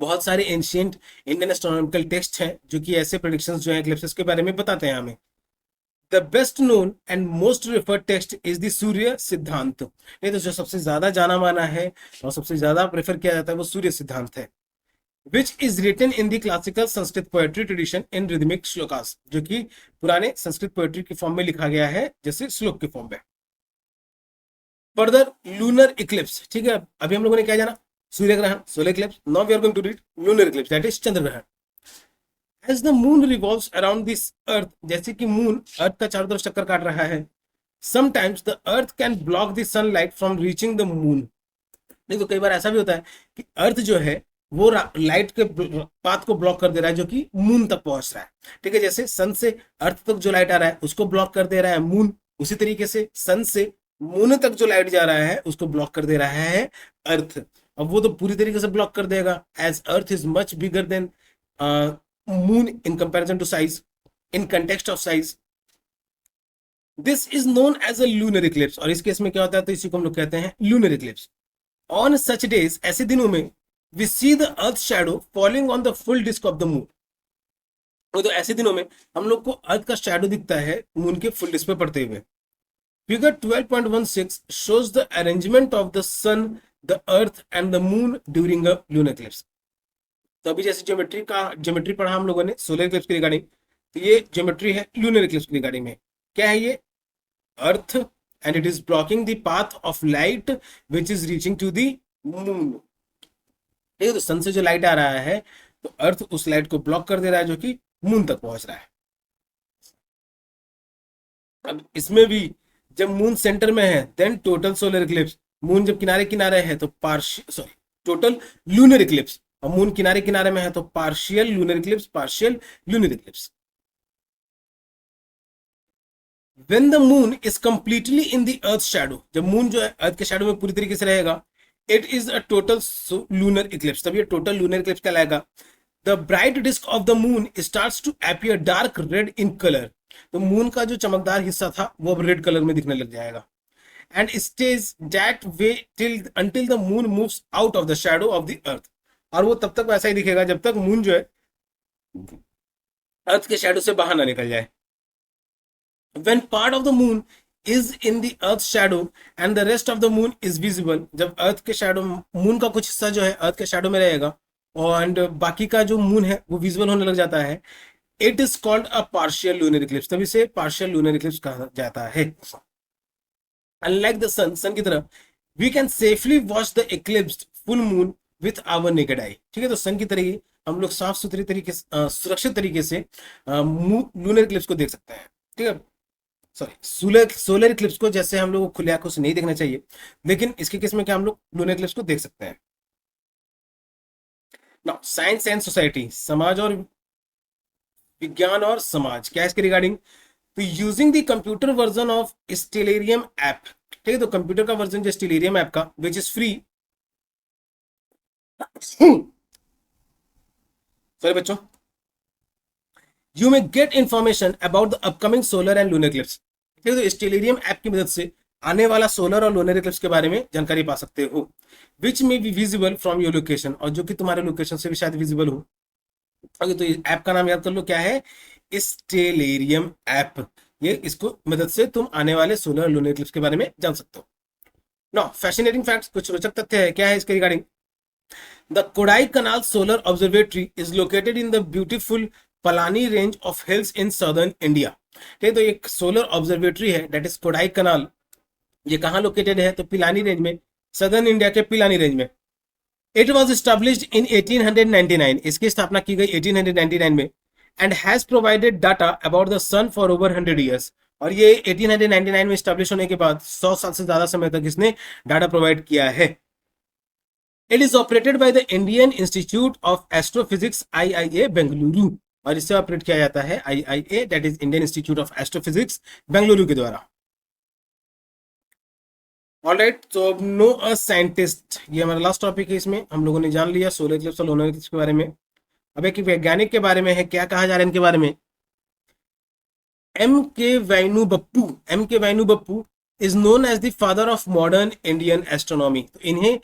Speaker 1: बहुत सारे एंशियंट इंडियन एस्ट्रोनॉमिकल टेक्स्ट हैं जो कि ऐसे प्रेडिक्शंस जो हैं इक्लिप्सेस के बारे में बताते हैं हमें। The best known and most referred text is the Surya Siddhanta. ये तो जो सबसे ज्यादा जाना माना है और सबसे ज्यादा प्रेफर किया जाता है वो सूर्य सिद्धांत है, which is written in the classical Sanskrit poetry tradition in rhythmic shlokas, जो कि पुराने संस्कृत पोएट्री के फॉर्म में लिखा गया है जैसे श्लोक के फॉर्म में। Further lunar Eclipse. ठीक है, अभी हम लोगों ने क्या जाना, सूर्य ग्रहण, solar eclipse. Now we are going to read lunar eclipse, that is चंद्र ग्रहण। As the moon revolves around this earth, जैसे कि मून अर्थ का चारों तरफ चक्कर काट रहा है, sometimes the earth can block the sunlight from reaching the moon. नहीं तो कई बार ऐसा भी होता है कि अर्थ जो है वो लाइट के पाथ को ब्लॉक कर दे रहा है जो कि मून तक पहुंच रहा है। ठीक है, जैसे सन से अर्थ तक जो लाइट आ रहा है उसको ब्लॉक कर दे रहा है मून, उसी तरीके से सन से मून तक जो लाइट जा रहा है उसको ब्लॉक कर दे रहा है अर्थ। अब वो तो पूरी तरीके से ब्लॉक कर देगा, as earth is much bigger than moon in comparison to size, in context of size. This is known as a lunar eclipse, और इस केस में क्या होता है तो इसी को हम लोग कहते हैं lunar eclipse. On such days, ऐसे दिनों में, we see the earth shadow falling on the full disc of the moon. तो ऐसे दिनों में हम लोग को अर्थ का शैडो दिखता है मून के फुल डिस्क पे पड़ते हुए। Figure 12.16 shows the arrangement of the sun, the earth and the moon during a lunar eclipse। तो अभी जैसे ज्योमेट्री पढ़ा हम लोगों ने सोलर इक्लिप्स के रिगार्डिंग, तो ये ज्योमेट्री है लूनर इक्लिप्स के रिगार्डिंग में। क्या है ये, earth and it is blocking the path of light which is reaching to the moon. ठीक है, तो सन से जो लाइट आ रहा है तो अर्थ उस लाइट को ब्लॉक कर दे रहा है जो कि मून तक पहुंच रहा है। अब इसमें भी जब मून सेंटर में है then total solar eclipse, moon जब किनारे किनारे है तो टोटल लूनर इक्लिप्स, और मून किनारे किनारे में है तो partial lunar eclipse, partial lunar eclipse. When the moon is completely in the earth shadow, जब मून जो है अर्थ के शैडो में पूरी तरीके से रहेगा, it is a total lunar eclipse, तब ये टोटल लूनर इक्लिप्स कहलाएगा। The bright disc of the moon starts to appear dark red in colour, तो मून का जो चमकदार हिस्सा था वो अब रेड कलर में दिखने लग जाएगा। And stage that way till until the moon moves out of the shadow of the earth, और वो तब तक वैसा ही दिखेगा जब तक मून जो है अर्थ के शैडो से बाहर ना निकल जाए। When part of the moon is in the earth's shadow and the rest of the moon is visible, जब अर्थ के शैडो, मून का कुछ हिस्सा जो है अर्थ के शैडो में रहेगा और बाकी का जो मून है वो विजिबल होने लग जाता है, it is called a partial lunar Eclipse, तभी से पार्शियल लूनर इक्लिप्स कहा जाता है। अनलाइक द सन, सन की तरह we can safely watch the eclipsed full moon with our naked eye, ठीक है, तो सन की तरह ही हम लोग साफ सुथरे तरीके से सुरक्षित तरीके से लूनर इक्लिप्स को देख सकते हैं, ठीक है। सॉरी, सोलर इक्लिप्स को जैसे हम लोग खुले आंखों से नहीं देखना चाहिए, लेकिन इसके केस में क्या हम लोग लूनर इक्लिप्स को देख सकते हैं। नाउ साइंस एंड सोसाइटी, समाज और विज्ञान और समाज, क्या है इसके रिगार्डिंग? तो using the computer version of Stellarium app, ठीक है, तो कंप्यूटर का वर्जन जो स्टेलेरियम ऐप का विच इज फ्री, सॉरी बच्चों, you may get information about the upcoming solar and lunar Eclipse, ठीक है, तो स्टेलेरियम ऐप की मदद से आने वाला सोलर और लूनर इक्लिप्स के बारे में जानकारी पा सकते हो, which may be visible from your location, और जो कि तुम्हारे लोकेशन से भी शायद विजिबल हो। ओके, तो ऐप का नाम याद कर लो, क्या है? Stellarium app. ये इसको मदद से तुम आने वाले सोलर और लूनर इक्लिप्स के बारे में जान सकते हो। नो फैसिनेटिंग फैक्ट्स, कुछ रोचक तथ्य है, क्या है इसके regarding? The Kodaikanal solar observatory is located in the beautiful Palani range of hills in southern India, ठीक है, तो एक सोलर ऑब्जर्वेटरी है दैट इज कोडाई कनाल, ये कहाँ लोकेटेड है? तो पिलानी रेंज में, सदर्न इंडिया के पिलानी रेंज में। इट वॉज स्टैब्लिश्ड इन 1899, इसकी स्थापना की गई 1899 में, and has provided data about the sun for over 100 years, और ये 1899 में स्टैब्लिश होने के बाद 100 साल से ज्यादा समय तक इसने डाटा प्रोवाइड किया है। It is operated by the Indian institute of astrophysics IIA Bengaluru, और इससे ऑपरेट किया जाता है IIA that is Indian institute of astrophysics Bengaluru के द्वारा। ऑलराइट, तो अब नो अ साइंटिस्ट, ये हमारा लास्ट टॉपिक है, इसमें हम लोगों ने जान लिया सोलर इक्लिप्स और लूनर इक्लिप्स के बारे में। अब एक वैज्ञानिक के बारे में है, क्या कहा जा रहा है इनके बारे में? M K Vainu Bappu is known as the father of modern Indian astronomy, तो इन्हें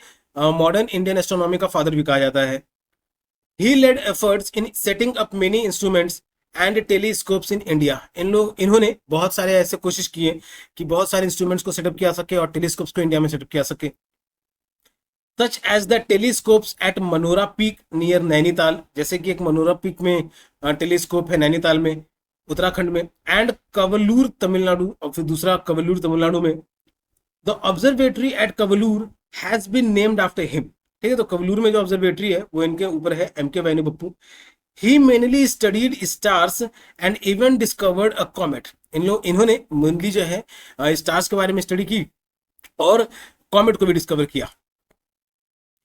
Speaker 1: मॉडर्न इंडियन एस्ट्रोनॉमी का फादर भी कहा जाता है। He led efforts in setting up many instruments and telescopes in India, इन्होंने बहुत सारे ऐसे कोशिश किए कि बहुत सारे इंस्ट्रूमेंट्स को सेटअप किया सके और टेलीस्कोप्स को इंडिया में सेटअप किया सके। Such as the telescopes at Manora peak near Nainital, जैसे कि एक मनोरा पीक में टेलीस्कोप है नैनीताल में, उत्तराखंड में, एंड कवलूर तमिलनाडु, और फिर दूसरा कवलूर तमिलनाडु में। The observatory at Kavalur has been named after him, ठीक है, तो कवलूर में जो ऑब्जर्वेटरी है वो इनके ऊपर है, M K Vainu Bappu. He mainly studied stars and even discovered a comet. इन्होंने मेनली जो है स्टार्स के बारे में स्टडी की और कॉमेट को भी डिस्कवर किया।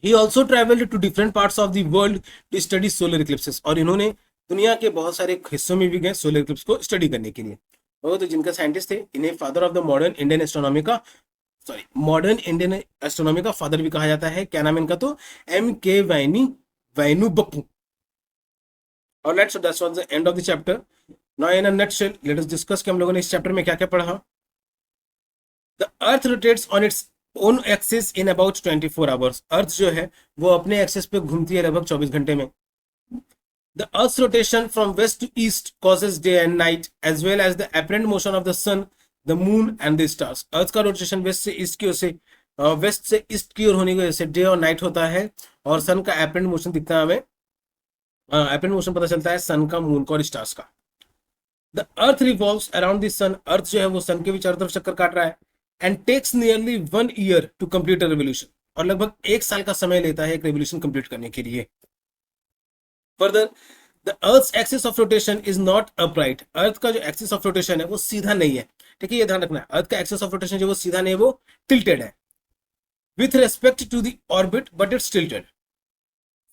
Speaker 1: He also traveled to different parts of the world to study solar eclipses, और इन्होंने दुनिया के बहुत सारे हिस्सों में भी गए सोलर इक्लिप्स को स्टडी करने के लिए। वो तो जिनका साइंटिस्ट थे, इन्हें father of the modern Indian astronomy का फादर भी कहा जाता है। क्या नाम इनका? तो M K Vainu Bappu. Alright, so that was the end of the chapter. Now in a nutshell, let us discuss कि हम लोगों ने इस चैप्टर में क्या क्या पढ़ा। The Earth rotates on its own axis in about 24 hours. अर्थ जो है वो अपने एक्सिस पे घूमती है लगभग 24 घंटे में। The Earth's rotation from west to east causes day and night, as well as the apparent motion of the sun, the moon and the stars. अर्थ का रोटेशन वेस्ट से ईस्ट की ओर से वेस्ट से ईस्ट की ओर होने की वजह से डे और नाइट होता है, और सन का apparent मोशन दिखता है हमें, अपने मोशन पता चलता है सन का, मून का और स्टार्स का। The earth revolves around the sun, earth जो है वो सन के भी चारों तरफ चक्कर काट रहा है, and takes nearly 1 year to complete a revolution, और लगभग 1 साल का समय लेता है एक रेवोल्यूशन कंप्लीट करने के लिए। Further, the earth's axis of rotation is not upright, earth का जो एक्सिस ऑफ रोटेशन है वो सीधा नहीं है, ठीक है, ये ध्यान रखना है। अर्थ का एक्सिस ऑफ रोटेशन जो वो सीधा नहीं है, वो टिल्टेड है with respect to the orbit, but it's tilted.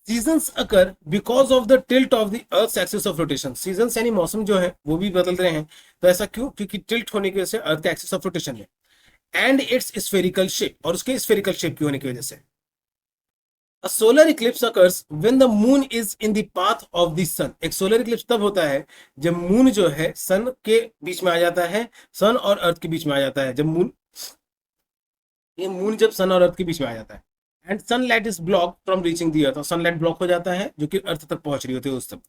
Speaker 1: Seasons occur because of the tilt of the earth axis of rotation, seasons यानी मौसम जो है वो भी बदल रहे हैं, तो ऐसा क्यों? क्योंकि टिल्ट होने की वजह से अर्थ का एक्सिस ऑफ रोटेशन है। एंड इट्स स्फेरिकल शेप, और उसके स्फेरिकल शेप की होने की वजह से। A solar eclipse occurs when the moon is in the path of the sun. एक सोलर इक्लिप्स तब होता है जब मून जो है सन के बीच में आ जाता है, सन और अर्थ के बीच में आ जाता है, जब मून जब सन और अर्थ के बीच में आ जाता है। And sunlight is block from reaching the earth, और सनलाइट ब्लॉक हो जाता है जो कि अर्थ तक पहुंच रही होती है उस समय।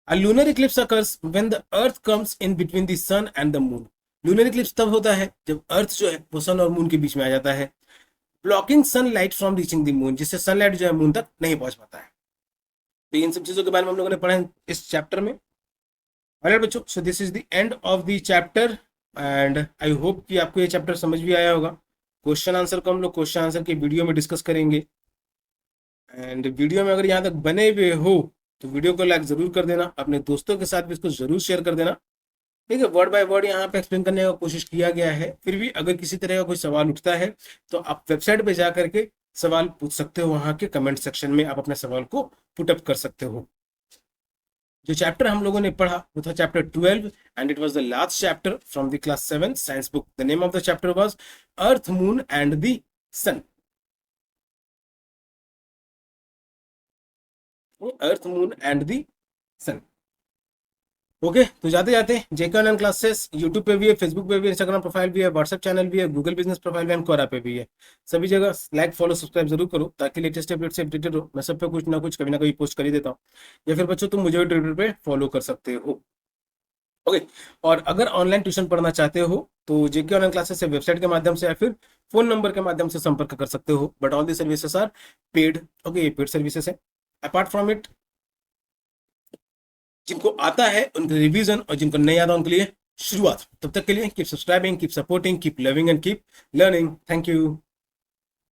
Speaker 1: A lunar eclipse occurs when the earth comes in between the sun and the moon. Lunar eclipse तब होता है जब अर्थ जो है वो सन और मून के बीच में आ जाता है, blocking sunlight from reaching the moon, जिससे सनलाइट जो है मून तक नहीं पहुंच पाता है। तो इन सब चीजों के बारे में हम लोगों ने पढ़ा है इस चैप्टर में। ऑलराइट बच्चों, so this is the end of the chapter and I hope कि आपको ये चैप्टर समझ भी आया होगा। क्वेश्चन आंसर को हम लोग क्वेश्चन आंसर के वीडियो में डिस्कस करेंगे। एंड वीडियो में अगर यहाँ तक बने हुए हो तो वीडियो को लाइक जरूर कर देना, अपने दोस्तों के साथ भी इसको जरूर शेयर कर देना। ठीक है, वर्ड बाय वर्ड यहाँ पे एक्सप्लेन करने का कोशिश किया गया है। फिर भी अगर किसी तरह का कोई सवाल उठता है तो आप वेबसाइट पे जा करके सवाल पूछ सकते हो, वहां के कमेंट सेक्शन में आप अपने सवाल को पुट अप कर सकते हो। जो चैप्टर हम लोगों ने पढ़ा वो था chapter 12 and it was the last chapter from the class 7 science book. The name of the chapter was earth, moon and the sun. Earth, moon and the sun. Okay, तो जाते जाते जेके ऑनलाइन क्लासेस यूट्यूब पे भी है, Facebook पे भी है, Instagram profile भी है, व्हाट्सएप चैनल भी है, गूगल बिजनेस प्रोफाइल भी है, क्वोरा पे भी है। सभी जगह लाइक, फॉलो, सब्सक्राइब जरूर करो ताकि लेटेस्ट अपडेट से अपडेटेड हो। मैं सब पे कुछ ना कुछ कभी ना कभी पोस्ट कर ही देता हूँ, या फिर बच्चों तुम मुझे भी ट्विटर पे फॉलो कर सकते हो। ओके, और अगर ऑनलाइन ट्यूशन पढ़ना चाहते हो तो जेके ऑनलाइन क्लासेस से वेबसाइट के माध्यम से या फिर फोन नंबर के माध्यम से संपर्क कर सकते हो। But all the services are paid. Okay, ये पेड सर्विसेज है। अपार्ट फ्रॉम इट, जिनको आता है उनके रिवीजन और जिनको नहीं आता उनके लिए शुरुआत। तब तक के लिए keep subscribing, keep supporting, keep loving and keep learning. Thank you.